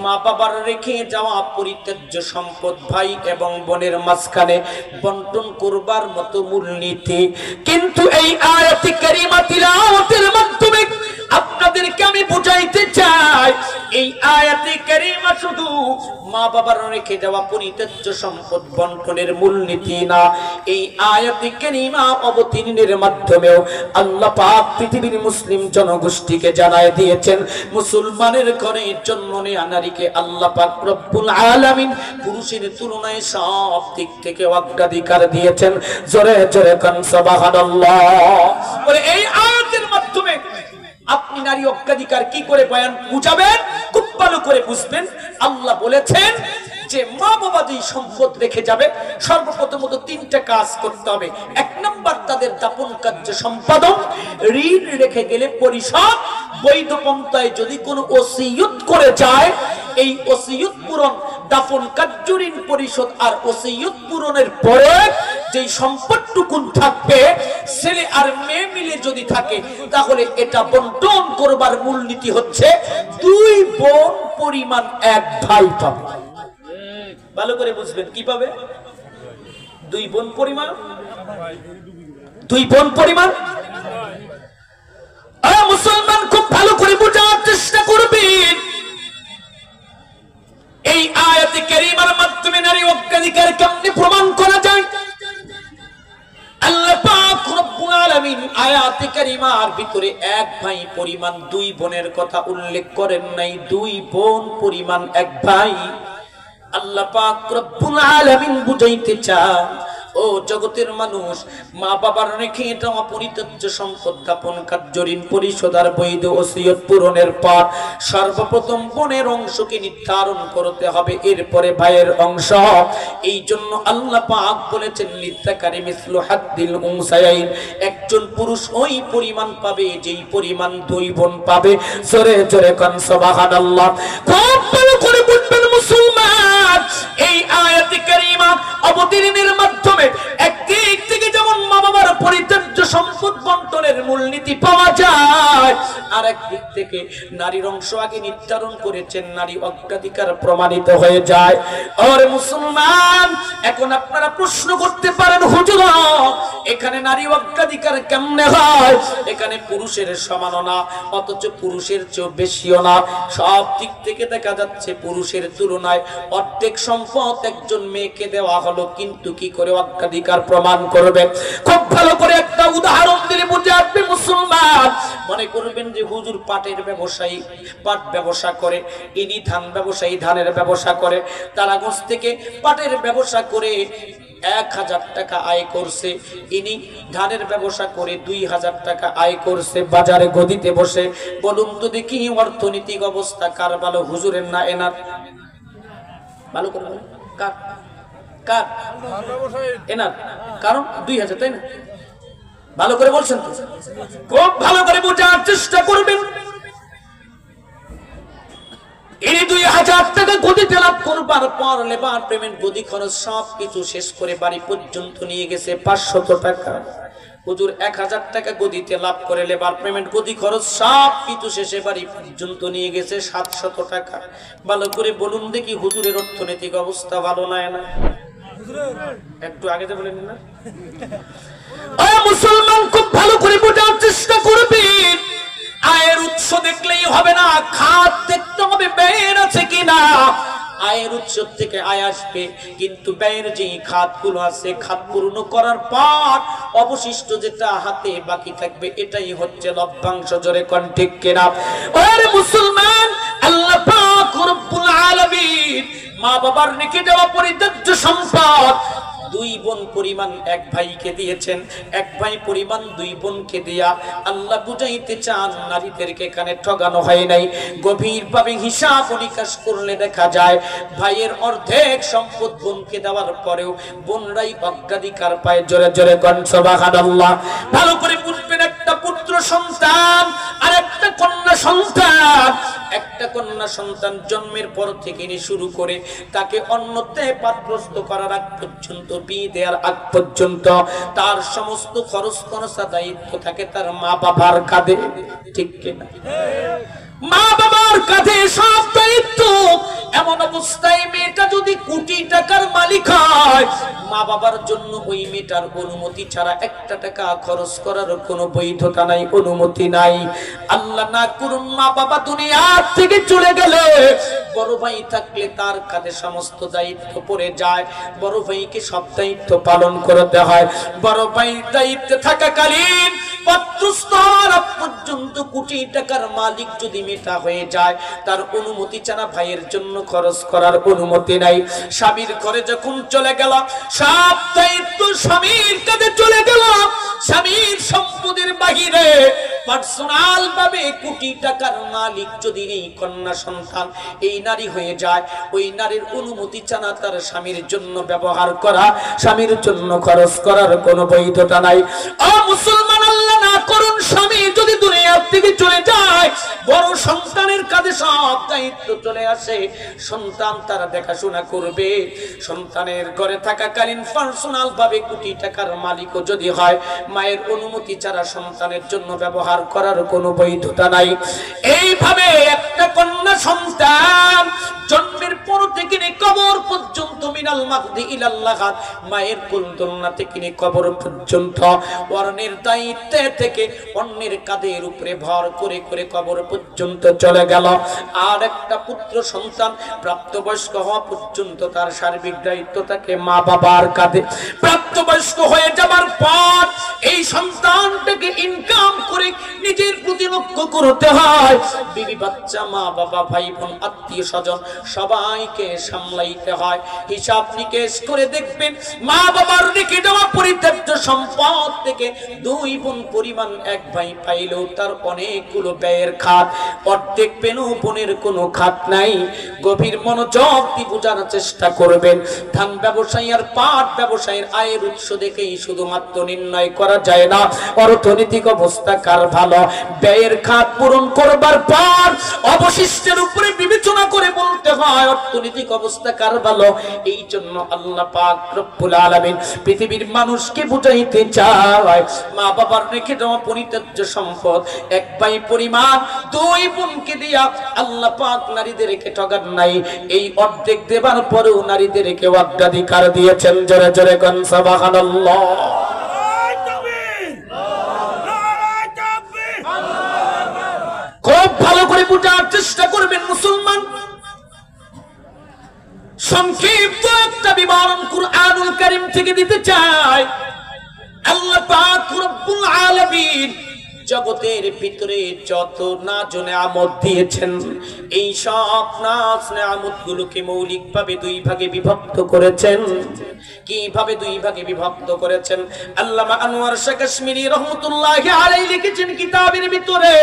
S1: মা বাবার রেখে যাওয়া পরিত্যাজ্য সম্পদ ভাই এবং বোনের মাঝখানে বন্টন করবার মতো মূলনীতি। কিন্তু এই আয়াতে কারিমা তিলাওয়াতের মাধ্যমে আপনাদেরকে আমি বুঝাইতে চাই, এই আয়াতে কারিমা শুধু মা বাবার রেখে যাওয়া পরিত্যাজ্য সম্পদ বন্টনের মূলনীতি না, এই আয়াতে কারিমা অবতীর্ণের মাধ্যমেও আল্লাহ পাক পৃথিবীর মুসলিম জনগোষ্ঠীকে জানায় দিয়েছেন মুসলমানের ঘরে জন্ম নেয়া নারীকে আল্লাহ পাক রব্বুল আলামিন পুরুষের তুলনায় সব দিক থেকে অগ্রাধিকার দিয়েছেন। জোরে জোরে কান সুবহানাল্লাহ। বলে এই আয়াতের মাধ্যমে আপনি নারী অগ্রাধিকার কি করে বয়ান বুঝাবেন, খুব ভালো করে বুঝবেন। আল্লাহ বলেছেন যে মা বাবা যেই সম্পদ রেখে যাবে সর্বপ্রথমত তিনটা কাজ করতে হবে। এক নাম্বার তাদের দাপন কার্য সম্পাদন, ঋণ রেখে গেলে পরিশোধ, বৈধ পন্থায় যদি কোনো ওসিয়ত করে যায় এই ওসিয়ত পূরণ, দাফন কার্য, ঋণ পরিশোধ আর ওসিয়ত পূরণের পরে যেই সম্পদটুকু থাকবে ছেলে আর মেয়ে মিলে যদি থাকে তাহলে এটা বন্টন করবার মূলনীতি হচ্ছে দুই বোন পরিমাণ এক ভাই পাবে। ভালো করে বুঝবেন কি পাবে? দুই বোন পরিমাণ, দুই বোন পরিমাণ। মুসলমান খুব ভালো করে বোঝার চেষ্টা করবেন। এই আয়াতে কারিমার মাধ্যমে নারী অগ্রাধিকার কেমনে প্রমাণ করা যায়? আল্লাহ পাক রব্বুল আলামিন আয়াতে কারিমার ভিতরে এক ভাই পরিমাণ দুই বোনের কথা উল্লেখ করেন নাই, দুই বোন পরিমাণ এক ভাই। আল্লাহ পাক রব্বুল আলামিন বুঝাইতে চান ও জগতের মানুষ, মা বাবার রেখে এটা অপরিত্যাজ্য সম্পদ দাপন কার্য, ঋণ পরিশোধ আর বৈধ ওসিয়ত পূরণের পর সর্বপ্রথম বোনের অংশকে নির্ধারণ করতে হবে, এরপরে ভাইয়ের অংশ। এই জন্য আল্লাহ পাক বলেছেন লিযযাকারি মিসলু হাদ্দিল উনসায়াইন, একজন পুরুষ ওই পরিমাণ পাবে যেই পরিমাণ দুই বোন পাবে। জোরে জোরে কান সুবহানাল্লাহ। খুব ভালো করে বুঝবেন মুসলমান, এই আয়াতে কারিমা অবতীর্ণের মাধ্যমে একদিক থেকে যেমন মা বাবার পরিত্যাজ্য সম্পদ বন্টনের মূলনীতি পাওয়া যায়, আর একদিক থেকে নারীর অংশ আগে নির্ধারণ করেছেন, নারী অগ্রাধিকার প্রমাণিত হয়ে যায়। ওরে মুসলমান, এখন আপনারা প্রশ্ন করতে পারেন হুজুর এখানে নারী অগ্রাধিকার কেমনে হয়? এখানে পুরুষের সমানও না অথচ পুরুষের চেয়েও বেশিও না, সব দিক থেকে দেখা যাচ্ছে পুরুষের তুলনায় অর্ধেক সম্পদ একজন মেয়েকে দেওয়া হলো, কিন্তু কি করে অগ্রাধিকার প্রমাণ করবে? খুব ভালো করে একটা উদাহরণ দিলে বুঝে আসবে মুসলমান। মনে করবেন যে হুজুর পাটের ব্যবসায়ী, পাট ব্যবসা করে, ইনি ধান ব্যবসায়ী, ধানের ব্যবসা করে, তারাগঞ্জ থেকে পাটের ব্যবসা করে 1000 টাকা আয় করছে, ইনি ধানের ব্যবসা করে 2000 টাকা আয় করছে বাজারে গদিতে বসে। বলুন তো দেখি অর্থনৈতিক অবস্থা কার ভালো, হুজুরের না এনার? ভালো করে বলেন, কার? কার? এনার। কারণ 2000, তাই না? ভালো করে বলছেন তো? খুব ভালো করে বোঝার চেষ্টা করবেন। এই 2000 টাকা গদিতে লাভ করবার পর লেবার পেমেন্ট, গদি খরচ সবকিছু শেষ করে বাড়ি পর্যন্ত নিয়ে গেছে 500 টাকা। হুজুর 1000 টাকা গদিতে লাভ করে লেবার পেমেন্ট, গদি খরচ সবকিছু শেষে বাড়ি পর্যন্ত নিয়ে গেছে 700 টাকা। ভালো করে বলুন দেখি হুজুরের অর্থনৈতিক অবস্থা ভালো না? না একটু আগে তো বলেন না? মুসলমান খুব ভালো করে বোঝার চেষ্টা করবেন। আয়ের উৎস দেখলেই হবে না, খাত দেখতে হবে ব্যয়ের আছে কিনা। আয়ের উৎস থেকে আয় আসবে, কিন্তু ব্যয়ের যে খাতগুলো আছে, খাত পূর্ণ করার পর অবশিষ্ট যেটা হাতে বাকি থাকবে এটাই হচ্ছে লভ্যাংশ। জোরে কোন ঠিক কিনা? ওরে মুসলমান, আল্লাহ পাক রব্বুল আলামিন মা বাবার রেখে দেওয়া পরিত্যাজ্য সম্পদ 2 বোন পরিমাণ 1 ভাইকে দিয়েছেন, 1 ভাই পরিমাণ 2 বোনকে দিয়া আল্লাহ বুঝাইতে চান নারীদেরকে এখানে ঠগানো হয় নাই। গভীরভাবে হিসাব নিকাশ করলে দেখা যায় ভাইয়ের অর্ধেক সম্পদ বোনকে দেওয়ার পরেও বোনরাই অগ্রাধিকার পায়। জোরে জোরে কোন সুবহানাল্লাহ। ভালো করে বুঝবেন, একটা পুত্র সন্তান আর একটা কন্যা সন্তান, একটা কন্যা সন্তান জন্মের পর থেকে নিয়ে শুরু করে তাকে অন্যতে পাত্রস্থ করার আগ পর্যন্ত, বিয়ে দেওয়ার আগ পর্যন্ত তার সমস্ত খরচ খরচা দায়িত্ব থাকে তার মা বাবার কাঁধে। ঠিক কিনা? মা বাবার কাঁধে সব দায়িত্ব। এমন অবস্থায় মেয়েটা যদি কোটি টাকার মালিক হয়, মা বাবার জন্য ওই মেয়েটার অনুমতি ছাড়া 1 টাকা খরচ করার কোনো বৈধতা নাই, অনুমতি নাই। আল্লাহ না করুন মা বাবা দুনিয়া থেকে চলে গেলে বড় ভাই থাকলে তার কাঁধে সমস্ত দায়িত্ব পড়ে যায়। বড় ভাইকে সব দায়িত্ব পালন করতে হয়। বড় ভাই দায়িত্বে থাকাকালীন পাত্রস্থ পর্যন্ত কোটি টাকার মালিক যদি মেয়েটা হয়ে যায়, তার অনুমতি ছাড়া ভাইয়ের জন্য খরচ করার অনুমতি নাই। স্বামীর ঘরে যখন চলে গেল, সব দায়িত্ব স্বামীর কাঁধে চলে গেল। স্বামীর সম্পদের বাহিরে পার্সোনাল ভাবে কোটি টাকার মালিক যদি এই কন্যা সন্তান, এই নারী হয়ে যায়, ওই নারীর অনুমতি ছাড়া তার স্বামীর জন্য ব্যবহার করা, স্বামীর জন্য খরচ করার কোনো বৈধতা নাই। মুসলমান, আল্লাহ না করুন স্বামী যদি দুনিয়া থেকে চলে যায়, বড় সন্তানের কাঁধে সব দায়িত্ব চলে আসে। সন্তান তারা দেখাশোনা করবে। সন্তানের ঘরে থাকাকালীন পার্সোনাল ভাবে কোটি টাকার মালিকও যদি হয়, মায়ের অনুমতি ছাড়া সন্তানের জন্য ব্যবহার করার কোনো বৈধতা নাই। এইভাবে একটা কন্যা সন্তান জন্মের পর থেকে কবর পর্যন্ত, মিনাল মাহদি ইলাল লাগাত, মায়ের কোলদোলনা থেকে কবর পর্যন্ত অন্যের দায়িত্বে থেকে অন্যের কাঁধের উপরে ভর করে করে কবর পর্যন্ত চলে গেল। আর একটা পুত্র সন্তান প্রাপ্তবয়স্ক হওয়া পর্যন্ত তার সার্বিক দায়িত্ব থাকে মা বাবার কাঁধে। প্রাপ্তবয়স্ক হয়ে যাবার পর এই সন্তানটাকে ইনকাম করে নিজের প্রতি লক্ষ্য করতে হয়। বিবি বাচ্চা, মা বাবা, ভাই বোন, আত্মীয় স্বজন সবাইকে সামলাইতে হয়। হিসাব নিকেশ করে দেখবেন মা বাবার রেখে দেওয়া পরিত্যাজ্য সম্পদ থেকে 2 বোন পরিমাণ 1 ভাই পাইলেও তার অনেকগুলো ব্যয়ের খাত। অর্ধেক পেলেও বোনের কোনো খাত নাই। গভীর মনোযোগ দিয়ে বোঝার চেষ্টা করবেন। ধান ব্যবসায়ী আর পাট ব্যবসায়ীর আয়ের উৎস দেখেই শুধুমাত্র নির্ণয় করা যায় না অর্থনৈতিক অবস্থা কার ভালো। ব্যয়ের খাত পূরণ করবার পর অবশিষ্টের উপরে বিবেচনা করে বলতে হয় অর্থনৈতিক অবস্থা কার ভালো। এই জন্য আল্লাহ পাক রব্বুল আলামিন পৃথিবীর মানুষকে বুঝাইতে চায়, মা বাবার রেখে দেওয়া পরিত্যাজ্য সম্পদ 1 ভাই পরিমাণ 2 বোনকে দিয়া আল্লাহ পাক নারীদেরকে ঠগান নাই। এই অর্ধেক দেবার পরেও নারীদেরকে অগ্রাধিকার দিয়েছেন। জোরে জোরে কোন সুবহানাল্লাহ। খুব ভালো করে বোঝার চেষ্টা করবেন মুসলমান। সংক্ষিপ্ত একটা বিবরণ কুরআনুল কারীম থেকে দিতে চাই। আল্লাহ পাক রব্বুল আলামিন জগতের ভিতরে যত নাজ নেয়ামত দিয়েছেন, এই সব নাজ নেয়ামত গুলোকে মৌলিকভাবে দুই ভাগে বিভক্ত করেছেন। কিভাবে দুই ভাগে বিভক্ত করেছেন? আল্লামা আনোয়ার শাহ কাশ্মীরি রাহমাতুল্লাহি আলাইহি লিখেছেন কিতাবের ভিতরে,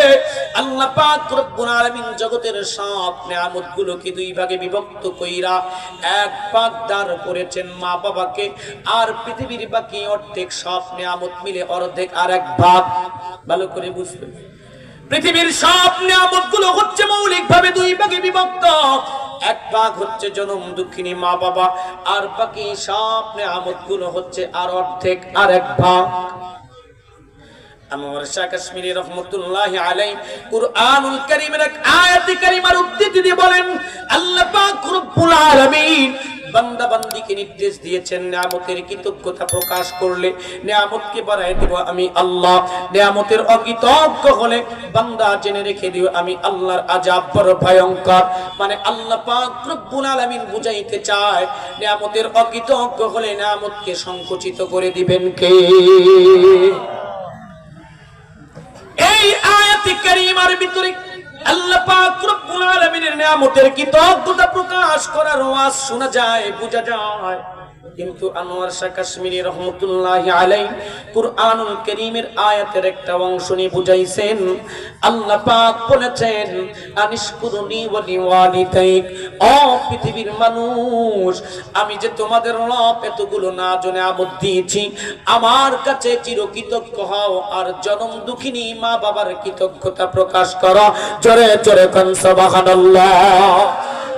S1: আল্লাহ পাক রব্বুল আলামিন জগতের সব নেয়ামত গুলোকে দুই ভাগে বিভক্ত কইরা এক ভাগ দান করেছেন মা বাবাকে, আর পৃথিবীর বাকি অর্ধেক সব নেয়ামত মিলে অর্ধেক আর এক ভাগ। ভালো করে বুঝবেন, পৃথিবীর সব নিয়ামত গুলো হচ্ছে মৌলিক ভাবে দুই ভাগে বিভক্ত। এক ভাগ হচ্ছে জনম দুঃখিনী মা বাবা, আর বাকি সব নিয়ামত গুলো হচ্ছে আর অর্ধেক আর এক ভাগ। আনোয়ার শাহ কাশ্মীরি রাহমাতুল্লাহি আলাইহি কুরআনুল কারীমের এক আয়াতে কারিমার উদ্ধৃতি দিয়ে বলেন, আল্লাহ পাক রব্বুল আলামিন বান্দা বান্দিকে নির্দেশ দিয়েছেন, নিয়ামতের কৃতজ্ঞতা প্রকাশ করলে নিয়ামতকে বাড়ায় দিব আমি আল্লাহ, নিয়ামতের অকৃতজ্ঞ হলে বান্দা জেনে রেখে দিও আমি আল্লাহর আযাব বড় ভয়ঙ্কর। মানে আল্লাহ পাক রব্বুল আলামিন বুঝাইতে চায়, নিয়ামতের অকৃতজ্ঞ হলে নিয়ামতকে সংকুচিত করে দিবেন কে? এই আয়াতে কারিমার ভিতরে আল্লাহ পাক রব্বুল আলামিনের নিয়ামতের কৃতজ্ঞতা প্রকাশ করার ওয়াজ শোনা যায়, বোঝা যায়। কিন্তু আনোয়ার শাহ কাশ্মীরি রাহমাতুল্লাহি আলাইহি কুরআনুল কারীমের আয়াতের একটা অংশ নিয়ে বুঝাইছেন। আল্লাহ পাক বলেছেন, আনিশকুরুনি ওয়া লিওয়ালিদাইক, ও পৃথিবীর মানুষ, আমি যে তোমাদের রব এতগুলো নাজ নেয়ামত দিয়েছি, আমার কাছে চিরকৃতজ্ঞ হও আর জনম দুঃখিনী মা বাবার কৃতজ্ঞতা প্রকাশ করো। জোরে জোরে কোন সুবহানাল্লাহ।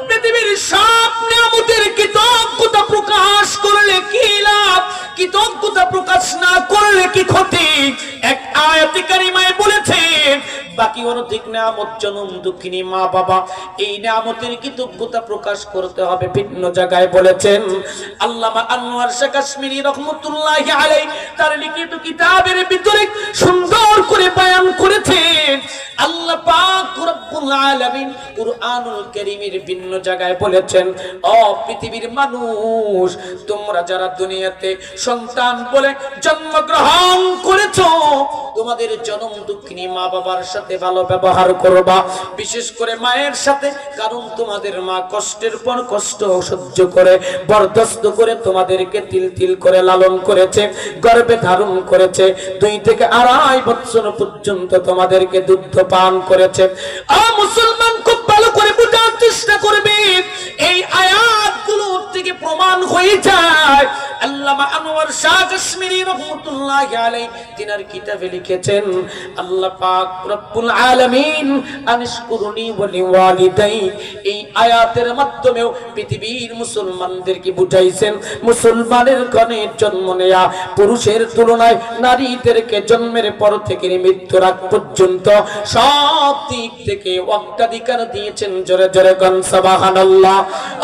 S1: পৃথিবীর সব নিয়ামতের কৃতজ্ঞতা প্রকাশ করলে কি লাভ, কৃতজ্ঞতা প্রকাশ না করলে কি ক্ষতি? এক আয়াতে কারিমায় বলেছেন, বাকি অর্ধেক নিয়ামত জনম দুঃখিনী মা বাবা, এই নিয়ামতের কৃতজ্ঞতা প্রকাশ করতে হবে ভিন্ন জায়গায় বলেছেন। আল্লামা আনোয়ার শাহ কাশ্মীরি রাহমাতুল্লাহি আলাইহি তার লিখিত কিতাবের ভিতরে সুন্দর করে বয়ান করেছেন। আল্লাহ পাক রব্বুল আলামিন কুরআনুল কারীমের ভিন্ন জায়গায় বলেছেন, ও পৃথিবীর মানুষ, তোমরা যারা দুনিয়াতে সন্তান বলে জন্মগ্রহণ করেছো, তোমাদের জনম দুঃখিনী মা বাবার সাথে ভালো ব্যবহার করবা, বিশেষ করে মায়ের সাথে, কারণ তোমাদের মা কষ্টের পর কষ্ট সহ্য করে বরদাস্ত করে তোমাদেরকে তিল তিল করে লালন করেছে, গর্ভে ধারণ করেছে, 2 থেকে 2.5 বছর পর্যন্ত তোমাদেরকে দুগ্ধ পান করেছে। মুসলমান খুব ভালো করে বোঝার চেষ্টা করবে, এই আয়াতগুলো থেকে প্রমাণ হয়ে যায়। আল্লামা আনোয়ার শাহ কাশ্মীরি রাহমাতুল্লাহি আলাইহি তিনার কিতাবে লিখেছেন, আল্লাহ পাক রব্বুল আলামিন আনিশকুরুনি ওয়া লিওয়ালিদাইক, এই আয়াতের মাধ্যমেও পৃথিবীর মুসলমানদেরকে বুঝাইছেন, মুসলমানের ঘরে জন্ম নেয়া পুরুষের তুলনায় নারীদেরকে জন্মের পর থেকে মৃত্যুর আগ পর্যন্ত সব দিক থেকে অগ্রাধিকার দিয়েছেন। জোরে জোরে কোন সুবহানাল্লাহ।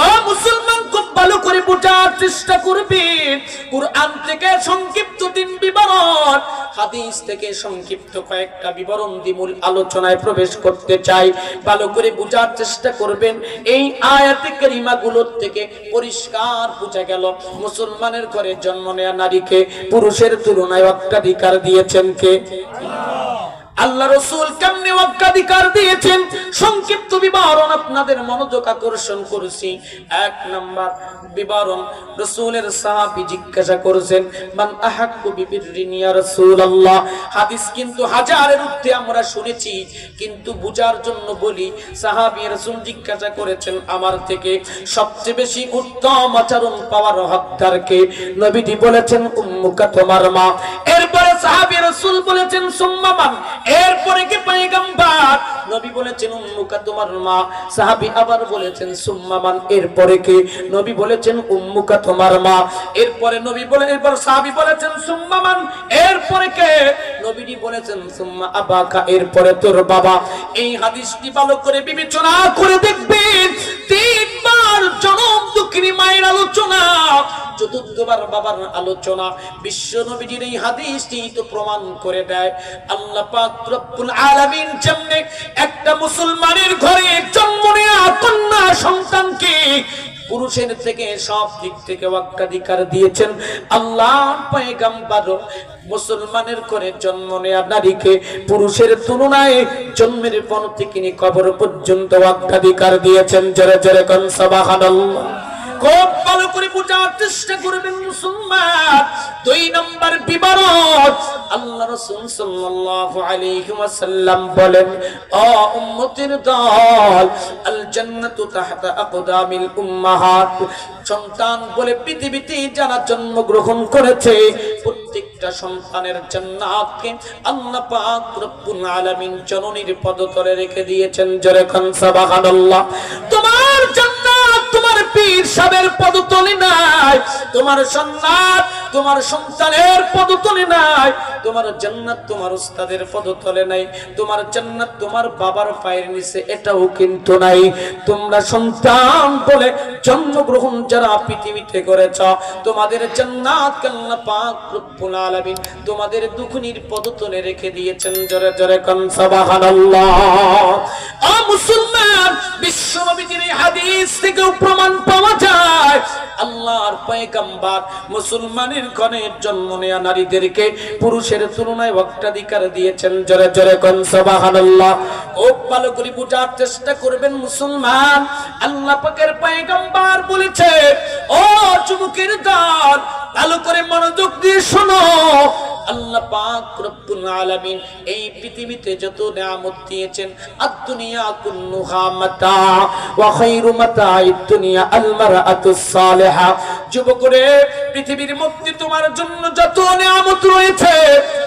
S1: ও মুসলমান, খুব ভালো করে বোঝার চেষ্টা করবে, কুরআন থেকে সংক্ষিপ্ত 3 বিবরণ, হাদিস থেকে সংক্ষিপ্ত কয়েকটা বিবরণ দিয়ে মূল আলোচনায় প্রবেশ করতে চাই। ভালো করে বোঝার চেষ্টা করবেন। এই আয়াতে কারিমাগুলোর থেকে পরিষ্কার বোঝা গেল, মুসলমানের ঘরে জন্ম নেয়া নারীকে পুরুষের তুলনায় অগ্রাধিকার দিয়েছেন কে? আল্লাহ রাসূল কেমনে অগ্রাধিকার দিয়েছেন, সংক্ষিপ্ত বিবরণ আপনাদের মনোযোগ আকর্ষণ করেছি। 1 নাম্বার বিবরণ, রাসূলের সাহাবী জিজ্ঞাসা করেছেন, মান আহাক্কু বিবিররিন ইয়া রাসূলুল্লাহ। হাদিস কিন্তু হাজারের ঊর্ধ্বে আমরা শুনেছি, কিন্তু বুঝার জন্য বলি। সাহাবী রাসূল জিজ্ঞাসা করেছেন, আমার থেকে সবচেয়ে বেশি উত্তম আচরণ পাওয়ার হকদার কে? নবীজি বলেছেন, উম্মুকা, তোমার মা। এরপরে সাহাবী রাসূল বলেছেন, সুম্মা মান? এরপরে কি পয়গম্বর? নবী বলেছেন, উম্মুকা, তোমার মা। সাহাবী আবার বলেছেন, সুম্মা মান? এরপরে কি? নবী বলেছেন, উম্মুকা, তোমার মা। এরপরে নবী বলেন, এরপর সাহাবী বলেছেন, সুম্মা মান? এরপরে কে? নবীজি বলেছেন, সুম্মা আবাকা, এরপরে তোর বাবা। এই হাদিসটি ভালো করে বিবেচনা করে দেখবেন, 3 বার জনম দুঃখিনী মায়ের আলোচনা, 4বার বাবার আলোচনা। বিশ্ব নবীজির এই হাদিসটি তো প্রমাণ করে দেয়, আল্লাহ পাক রব্বুল আলামিন যেমনে একটা মুসলমানের ঘরে জন্ম নেয়া কন্যা সন্তানকে পুরুষের থেকে সব দিক থেকে অগ্রাধিকার দিয়েছেন, আল্লাহর পয়গম্বর মুসলমানের ঘরে জন্ম নেয়া নারীকে পুরুষের তুলনায় জন্মের পর থেকে নিয়ে কবর পর্যন্ত অগ্রাধিকার দিয়েছেন। জোরে জোরে কোন সুবহানাল্লাহ। খুব ভালো করে বোঝার চেষ্টা করবেন মুসলমান। 2 নম্বর বিবরণ, আল্লাহ রাসূল সাল্লাল্লাহু আলাইহি ওয়াসাল্লাম বলেন, ও উম্মতের দল, আল জান্নাতু তাহতা আকদামিল উম্মাহাত। সন্তান বলে পৃথিবীতে যারা জন্মগ্রহণ করেছে প্রত্যেকটা সন্তানের জান্নাতকে আল্লাহ পাক রব্বুল আলামিন জননীর পদতলে রেখে দিয়েছেন। জোরে কোন সুবহানাল্লাহ। তোমার জান্নাত তোমার পীর সাহেবের পদতলে নাই, তোমার জান্নাত তোমার সন্তানের পদতলে নাই, তোমার জান্নাত তোমার উস্তাদের পদতলে নাই, তোমার জান্নাত তোমার বাবার পায়ের নিচে এটাও কিন্তু নাই। তোমরা সন্তান বলে জন্মগ্রহণ যারা পৃথিবীতে করেছ, তোমাদের জান্নাত আল্লাহ পাক রব্বুল আলামিন তোমাদের দুখনির পদতলে রেখে দিয়েছেন। জোরে জোরে কোন সুবহানাল্লাহ। ও মুসলমান, বিশ্বনবীর এই হাদিস থেকে প্রমাণ পাওয়া যায় আল্লাহর পয়গম্বর মুসলমানের ঘরে জন্ম নেয়া নারীদেরকে পুরুষের তুলনায় অগ্রাধিকার দিয়েছেন। জোরে জোরে কোন সুবহানাল্লাহ। খুব ভালো করে বোঝার চেষ্টা করবেন মুসলমান। আল্লাহ পাকের পয়গম্বর বলেছে, ও যুবকের দল, ভালো করে মনোযোগ দিয়ে শোনো। আল্লাহ পাক রব্বুল আলামিন এই পৃথিবীতে যত নিয়ামত দিয়েছেন, আদ-দুনিয়া কুল্লুহা মাতা ওয়া খায়রু মাতা'id দুনিয়া আল মারআতুস সালিহা। যুবকরে, পৃথিবীর মধ্যে তোমার জন্য যত নিয়ামত রয়েছে,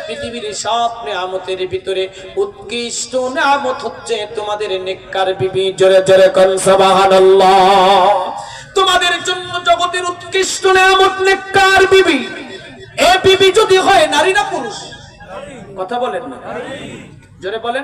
S1: পৃথিবীর সব নিয়ামতের ভিতরে উৎকৃষ্ট নিয়ামত হচ্ছে তোমাদের নেককার বিবি। জোরে জোরে কোন সুবহানাল্লাহ। তোমাদের জন্য জগতের উৎকৃষ্ট নিয়ামত নেককার বিবি। এই বিবি যদি হয় নারী না পুরুষ? কথা বলেন না, জোরে বলেন।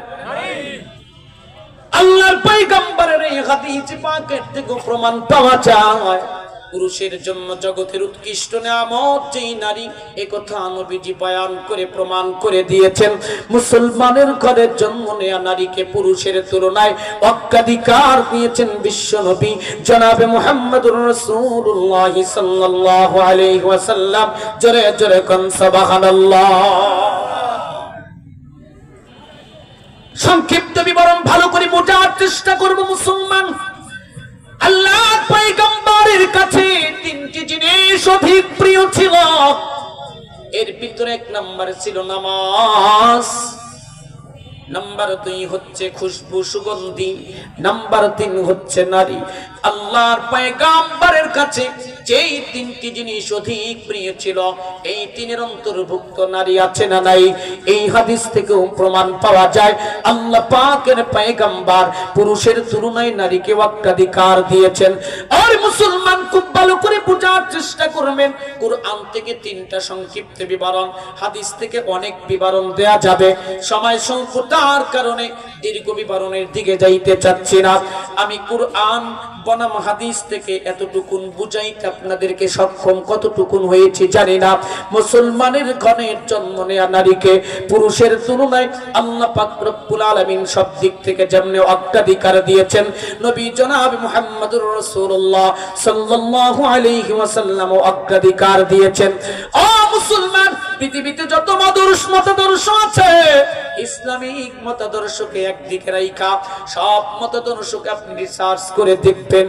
S1: আল্লাহর পয়গম্বরের এই হাদিস পাকের থেকে প্রমাণ পাওয়া যায় পুরুষের জন্য জগতের উৎকৃষ্ট নিয়ামত যেই নারী, এই কথা নবীজি বয়ান করে প্রমাণ করে দিয়েছেন। মুসলমানের ঘরে জন্ম নেয়া নারীকে পুরুষের তুলনায় অগ্রাধিকার দিয়েছেন বিশ্ব নবী জনাবে মুহাম্মদুর রাসূলুল্লাহ সাল্লাল্লাহু আলাইহি ওয়াসাল্লাম। জোরে জোরে কোন সুবহানাল্লাহ। সংক্ষিপ্ত বিবরণ ভালো করে বোঝার চেষ্টা করব মুসলমান। আল্লাহ পয়গম্বরের কাছে 3টি জিনিস অধিক প্রিয় ছিল। এর ভিতরে 1 নম্বর ছিল নামাজ, নাম্বার 2 হচ্ছে খুশবু সুগন্ধি, নাম্বার 3 হচ্ছে নারী। আল্লাহর পয়গম্বরের কাছে যেই 3টি জিনিস অধিক প্রিয় ছিল, এই 3-এর অন্তর্ভুক্ত নারী আছে না নাই? এই হাদিস থেকেও প্রমাণ পাওয়া যায় আল্লাহ পাকের পয়গম্বর পুরুষের তুলনায় নারীকে অগ্রাধিকার দিয়েছেন। আর মুসলমান, খুব ভালো করে বোঝার চেষ্টা করবেন। কুরআন থেকে 3টা সংক্ষিপ্ত বিবরণ, হাদিস থেকে অনেক বিবরণ দেয়া যাবে। সময় সংকটার কারণে দীর্ঘ বিবরণের দিকে যাইতে চাচ্ছি না। আমি কুরআন বনাম হাদিস থেকে এতটুকুন বুঝাইতে আপনাদেরকে সক্ষম কতটুকুন হয়েছে জানি না। মুসলমানের ঘরে জন্ম নেয়া নারীকে পুরুষের তুলনায় আল্লাহ পাক রব্বুল আলামিন সব দিক থেকে যেমন অগ্রাধিকার দিয়েছেন, নবী জনাব মুহাম্মদুর রাসূলুল্লাহ সাল্লাল্লাহু আলাইহি ওয়াসাল্লাম অগ্রাধিকার দিয়েছেন। ও মুসলমান, পৃথিবীতে যত মতাদর্শ আছে, ইসলামিক মতাদর্শকে একদিকে রাখা সব মতাদর্শকে আপনি রিসার্চ করে দেখবেন,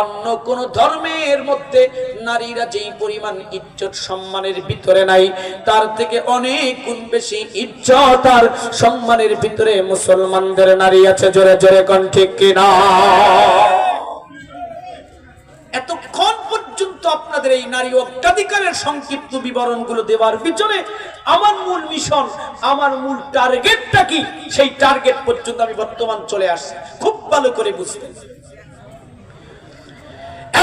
S1: অন্য কোন ধর্মের মধ্যে নারীরা যেই পরিমাণ ইজ্জত সম্মানের ভিতরে নাই, তার থেকে অনেক গুণ বেশি ইজ্জত আর সম্মানের ভিতরে মুসলমানদের নারী আছে। জোরে জোরে কোন ঠিক কিনা? এতক্ষণ পর্যন্ত আপনাদের এই নারী অগ্রাধিকারের সংক্ষিপ্ত বিবরণগুলো দেওয়ার পিছনে আমার মূল মিশন, আমার মূল টার্গেটটা কি, সেই টার্গেট পর্যন্ত আমি বর্তমান চলে আসছি। খুব ভালো করে বুঝবেন।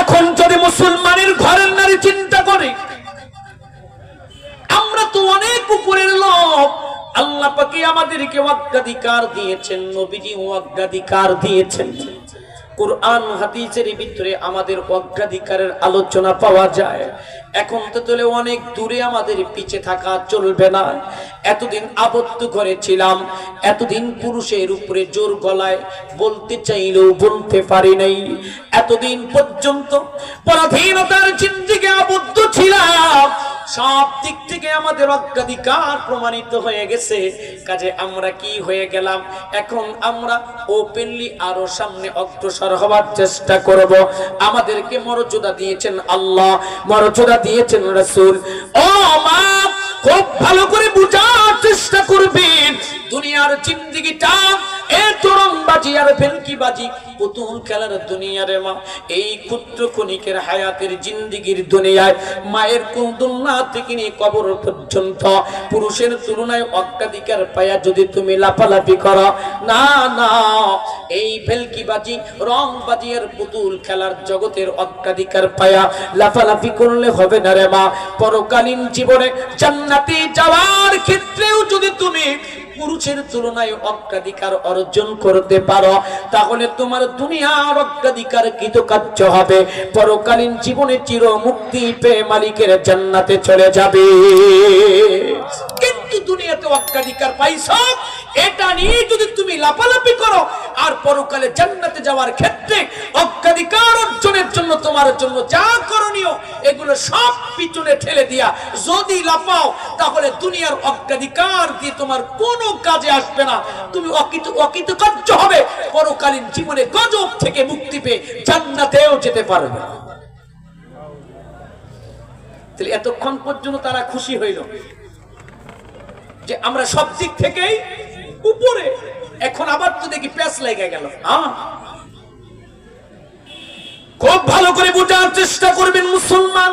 S1: এখন যদি মুসলমানের ঘরের নারী চিন্তা করে, আমরা তো অনেক উপরের লোক। আল্লাহ পাক আমাদেরকে অগ্রাধিকার দিয়েছেন, নবীজি অগ্রাধিকার দিয়েছেন। কুরআন হাদিসের ভিতরে আমাদের অগ্রাধিকারের আলোচনা পাওয়া যায়। এখন তো চলে অনেক দূরে, আমাদের পিছে থাকা চলবে না। এতদিন আবদ্ধ করেছিলাম, এতদিন পুরুষের উপরে জোর গলায় বলতে চাইলেও বলতে পারি নাই। এতদিন পর্যন্ত পরাধীনতার জিন্দেগি আবদ্ধ ছিলাম। সব দিক থেকে আমাদের অগ্রাধিকার প্রমাণিত হয়ে গেছে। কাজে আমরা কি হয়ে গেলাম, এখন আমরা ওপেনলি আরো সামনে অগ্রসর হওয়ার চেষ্টা করব। আমাদেরকে মর্যাদা দিয়েছেন আল্লাহ, মর্যাদা দিয়েছেন রাসূল। ও মা, খুব ভালো করে বোঝার চেষ্টা করবেন, দুনিয়ার জিন্দেগিটা এত রংবাজি আর ভেলকিবাজি পুতুল খেলার দুনিয়ারে মা, এই ক্ষুদ্র ক্ষণিকের হায়াতের জিন্দেগির দুনিয়ায় মায়ের কুন্দুল্লা থেকে নিয়ে কবর পর্যন্ত পুরুষের তুলনায় অগ্রাধিকার পায়া যদি তুমি লাফালাফি করো, না না, এই ভেলকিবাজি রংবাজি আর পুতুল খেলার জগতের অগ্রাধিকার পায়া লাফালাফি করলে হবে না রে মা। পরকালীন জীবনে জান্নাতে যাওয়ার ক্ষেত্রেও যদি তুমি পুরুষের তুলনায় অগ্রাধিকার অর্জন করতে পারো, তাহলে তোমার দুনিয়ার অগ্রাধিকার কৃতকার্য হবে, পরকালীন জীবনে চির মুক্তি পেয়ে মালিকের জান্নাতে চলে যাবে। কিন্তু দুনিয়াতে অগ্রাধিকার পাইছো, এটা নিয়ে যদি তুমি লাফালাফি করো আর পরকালে জান্নাতে যাওয়ার ক্ষেত্রে অগ্রাধিকার অর্জনের জন্য তোমার জন্য যা করণীয় এগুলো সব পিছনে ঠেলে দিয়া যদি লাফাও, তাহলে দুনিয়ার অগ্রাধিকার দিয়ে তোমার কোনো কাজে আসবে না, তুমি অকৃতকার্য হবে, পরকালীন জীবনে গজব থেকে মুক্তি পেয়ে জান্নাতেও যেতে পারবে না। তাহলে এতক্ষণ পর্যন্ত তারা খুশি হইল যে আমরা সব দিক থেকেই উপরে, এখন আবার তো দেখি প্যাঁচ লেগে গেল। খুব ভালো করে বোঝার চেষ্টা করবেন মুসলমান।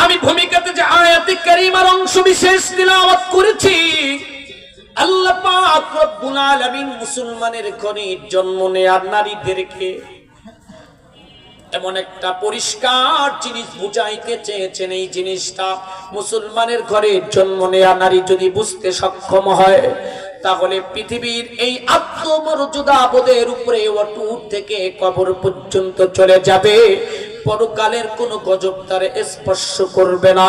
S1: আমি ভূমিকাতে যে আয়াতে কারিমার অংশ বিশেষ তিলাওয়াত করেছি, আল্লাহ পাক রব্বুল আলামিন মুসলমানের ঘরে জন্ম নেয়া নারীদেরকে এমন একটা পরিষ্কার জিনিস বুঝাইতে চেয়েছেন। এই জিনিসটা মুসলমানের ঘরে জন্ম নেয়া নারী যদি বুঝতে সক্ষম হয়, তাহলে পৃথিবীর এই আত্মমর্যাদা বোধের উপরে অটুট থেকে কবর পর্যন্ত চলে যাবে, পরকালের কোনো গজব তারে স্পর্শ করবে না।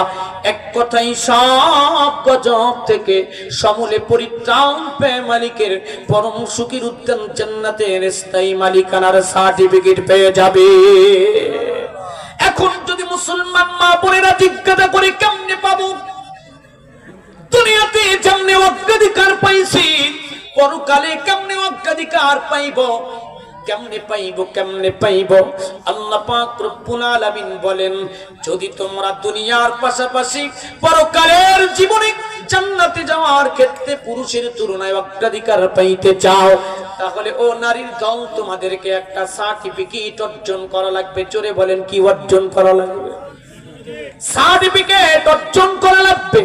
S1: এক কথাই সব গজব থেকে সমূলে পরিত্রাণ পেয়ে মালিকের পরম সুখীর উদ্যান জান্নাতের স্থায়ী মালিকানার সার্টিফিকেট পেয়ে যাবে। এখন যদি মুসলমান মা বোনেরা জিজ্ঞাসা করে কেমনে পাবো, দুনিয়াতে যেমনে অগ্রাধিকার পাইছি পরকালে কেমনে অগ্রাধিকার পাইব, কেমনে পাইব? আল্লাহ পাক রব্বুল আলামিন বলেন, যদি তোমরা দুনিয়ার পাশাপাশি পরকালের জীবনে জান্নাতে যাওয়ার ক্ষেত্রে পুরুষের তুলনায় অগ্রাধিকার পাইতে চাও, তাহলে ও নারীর দল তোমাদেরকে একটা সার্টিফিকেট অর্জন করা লাগবে। জোরে বলেন, কি অর্জন করা লাগবে? সার্টিফিকেট অর্জন করা লাগবে।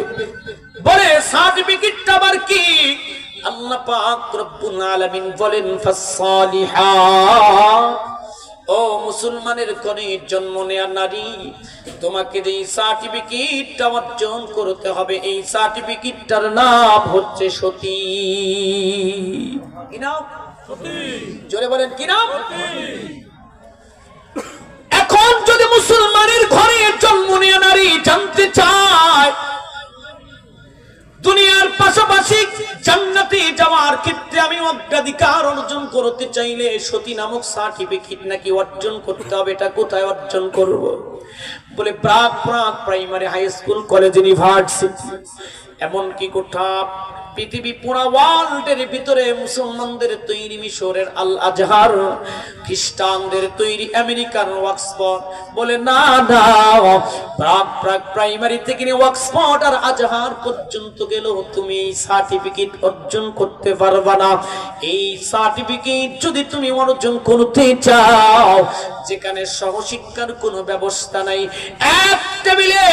S1: বলে সার্টিফিকেটটা আবার কি? আল্লাহ পাক রব্বুল আলামিন বলেন, ফাসসালিহাত, ও মুসলমানের ঘরে জন্ম নেয়া নারী, তোমাকে যে সার্টিফিকেটটা অর্জন করতে হবে, এই সার্টিফিকেটটার নাম হচ্ছে সতী। কি নাম? সতী। জোরে বলেন, কি নাম? এখন যদি মুসলমানের ঘরে জন্ম নেয়া নারী জানতে চায় দুনিয়ার পাশাপাশি জান্নাতে যাওয়ার ক্ষেত্রে আমি অগ্রাধিকার অর্জন করতে চাইলে সতী নামক সার্টিফিকেট নাকি অর্জন করতে হবে, এটা কোথায় অর্জন করব? বলে প্রাক primary, high school, college, university, এমনকি গোটা পৃথিবী পুরা ওয়ার্ল্ডের ভিতরে মুসলমানদের তৈরি মিশরের আল আজহার, খ্রিস্টানদের তৈরি আমেরিকার অক্সফোর্ড, বলে না না, প্রাক প্রাইমারি থেকে নিয়ে অক্সফোর্ড আর আজহার পর্যন্ত গেলেও তুমি এই সার্টিফিকেট অর্জন করতে পারবা না। এই সার্টিফিকেট যদি তুমি অর্জন করতে চাও, যেখানে সহশিক্ষার কোনো ব্যবস্থা নাই, এক টেবিলে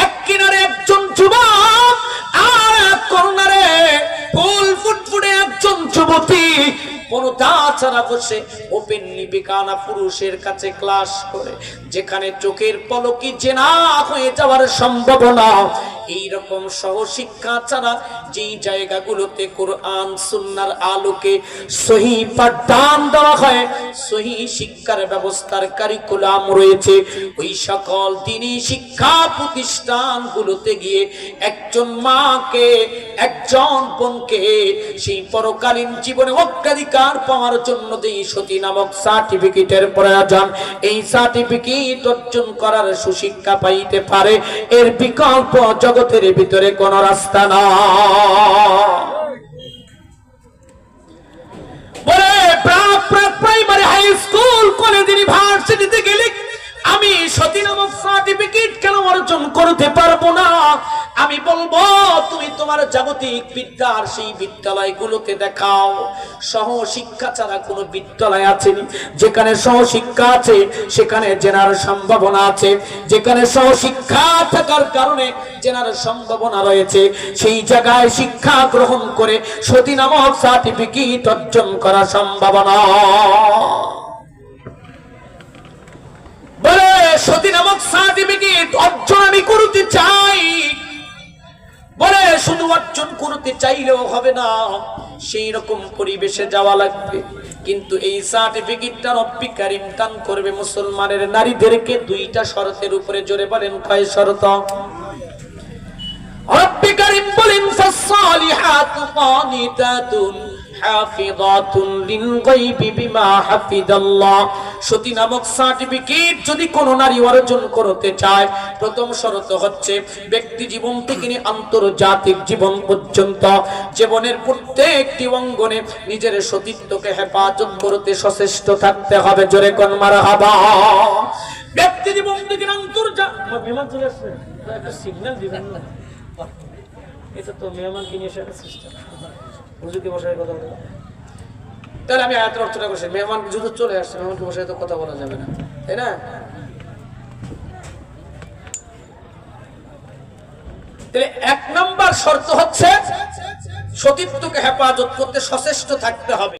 S1: এক কিনারে একজন যুবক আর এক কর্নারে ফুল ফুটফুটে একজন যুবতী পর্দা ছাড়া বসে ওপেনলি বেকানা পুরুষের কাছে ক্লাস করে, যেখানে চোখের পলকে জেনা হয়ে যাওয়ার সম্ভাবনা, এই রকম সহশিক্ষা ছাড়া যেই জায়গাগুলোতে কোরআন সুন্নাহর আলোকে সহি পাঠদান দেওয়া হয়, সহি শিক্ষার ব্যবস্থার কারিকুলাম রয়েছে, ওই সকল দ্বীনি শিক্ষা প্রতিষ্ঠানগুলোতে গিয়ে একজন মাকে, একজন বোনকে সেই পরকালীন জীবনে অগ্রাধিকার পাওয়ার জন্য যে সতী নামক সার্টিফিকেটের প্রয়োজন, এই সার্টিফিকেট অর্জন করার সুশিক্ষা পাইতে পারে, এর বিকল্প জগতের ভিতরে কোন রাস্তা না। বলে প্রাইমারি, হাই স্কুল, কলেজ, ইউনিভার্সিটিতে গেলে আমি সতী নামক সার্টিফিকেট কেন অর্জন করতে পারবো না? আমি বলবো তুমি তোমার জাগতিক বিদ্যার সেই বিদ্যালয়গুলোকে দেখাও। সহশিক্ষা ছাড়া কোনো বিদ্যালয় আছে? যেখানে সহশিক্ষা আছে সেখানে জেনার সম্ভাবনা আছে, যেখানে সহশিক্ষা থাকার কারণে জেনার সম্ভাবনা রয়েছে, সেই জায়গায় শিক্ষা গ্রহণ করে সতী নামক সার্টিফিকেট অর্জন করা সম্ভাবনা। বলে সতী নামক সার্টিফিকেট অর্জন আমি করতে চাই। বলে শুধু অর্জন করতে চাইলেও হবে না, সেই রকম পরিবেশে যাওয়া লাগবে। কিন্তু এই সার্টিফিকেটটা রব্বি কারীম দান করবে মুসলমানের নারীদেরকে দুইটা শর্তের উপরে। জোরে বলেন কয় শর্ত? রব্বি কারীম বলেন ফাসসালিহাতু কানিতাতুন হাফিযাতুন লিল গায়বি বিমা হাফিজাল্লাহ। সতী নামক সার্টিফিকেট যদি কোন নারী অর্জন করতে চায়, প্রথম শর্ত হচ্ছে ব্যক্তি জীবন থেকে নিয়ে আন্তর্জাতিক জীবন পর্যন্ত জীবনের প্রত্যেকটি অঙ্গনে নিজের সতীত্বকে হেফাজত করতে সচেষ্ট থাকতে হবে। জোরে কোন মারহাবা। ব্যক্তি জীবন থেকে আন্তর্জাতিক মেহমান চলে আসছে, একটা সিগন্যাল দিবেন না? এটা তো মেহমানকে নিয়ে এসে সিস্টেম হুজুরকে বসায় কথা বলা। তাহলে আমি আয়াতের অর্থটা করছি, মেহমান যদি চলে আসছে, মেহমানকে বসায় তো কথা বলা যাবে না, তাই না? তাহলে 1 নম্বর শর্ত হচ্ছে সতীত্বকে হেফাজত করতে সচেষ্ট থাকতে হবে।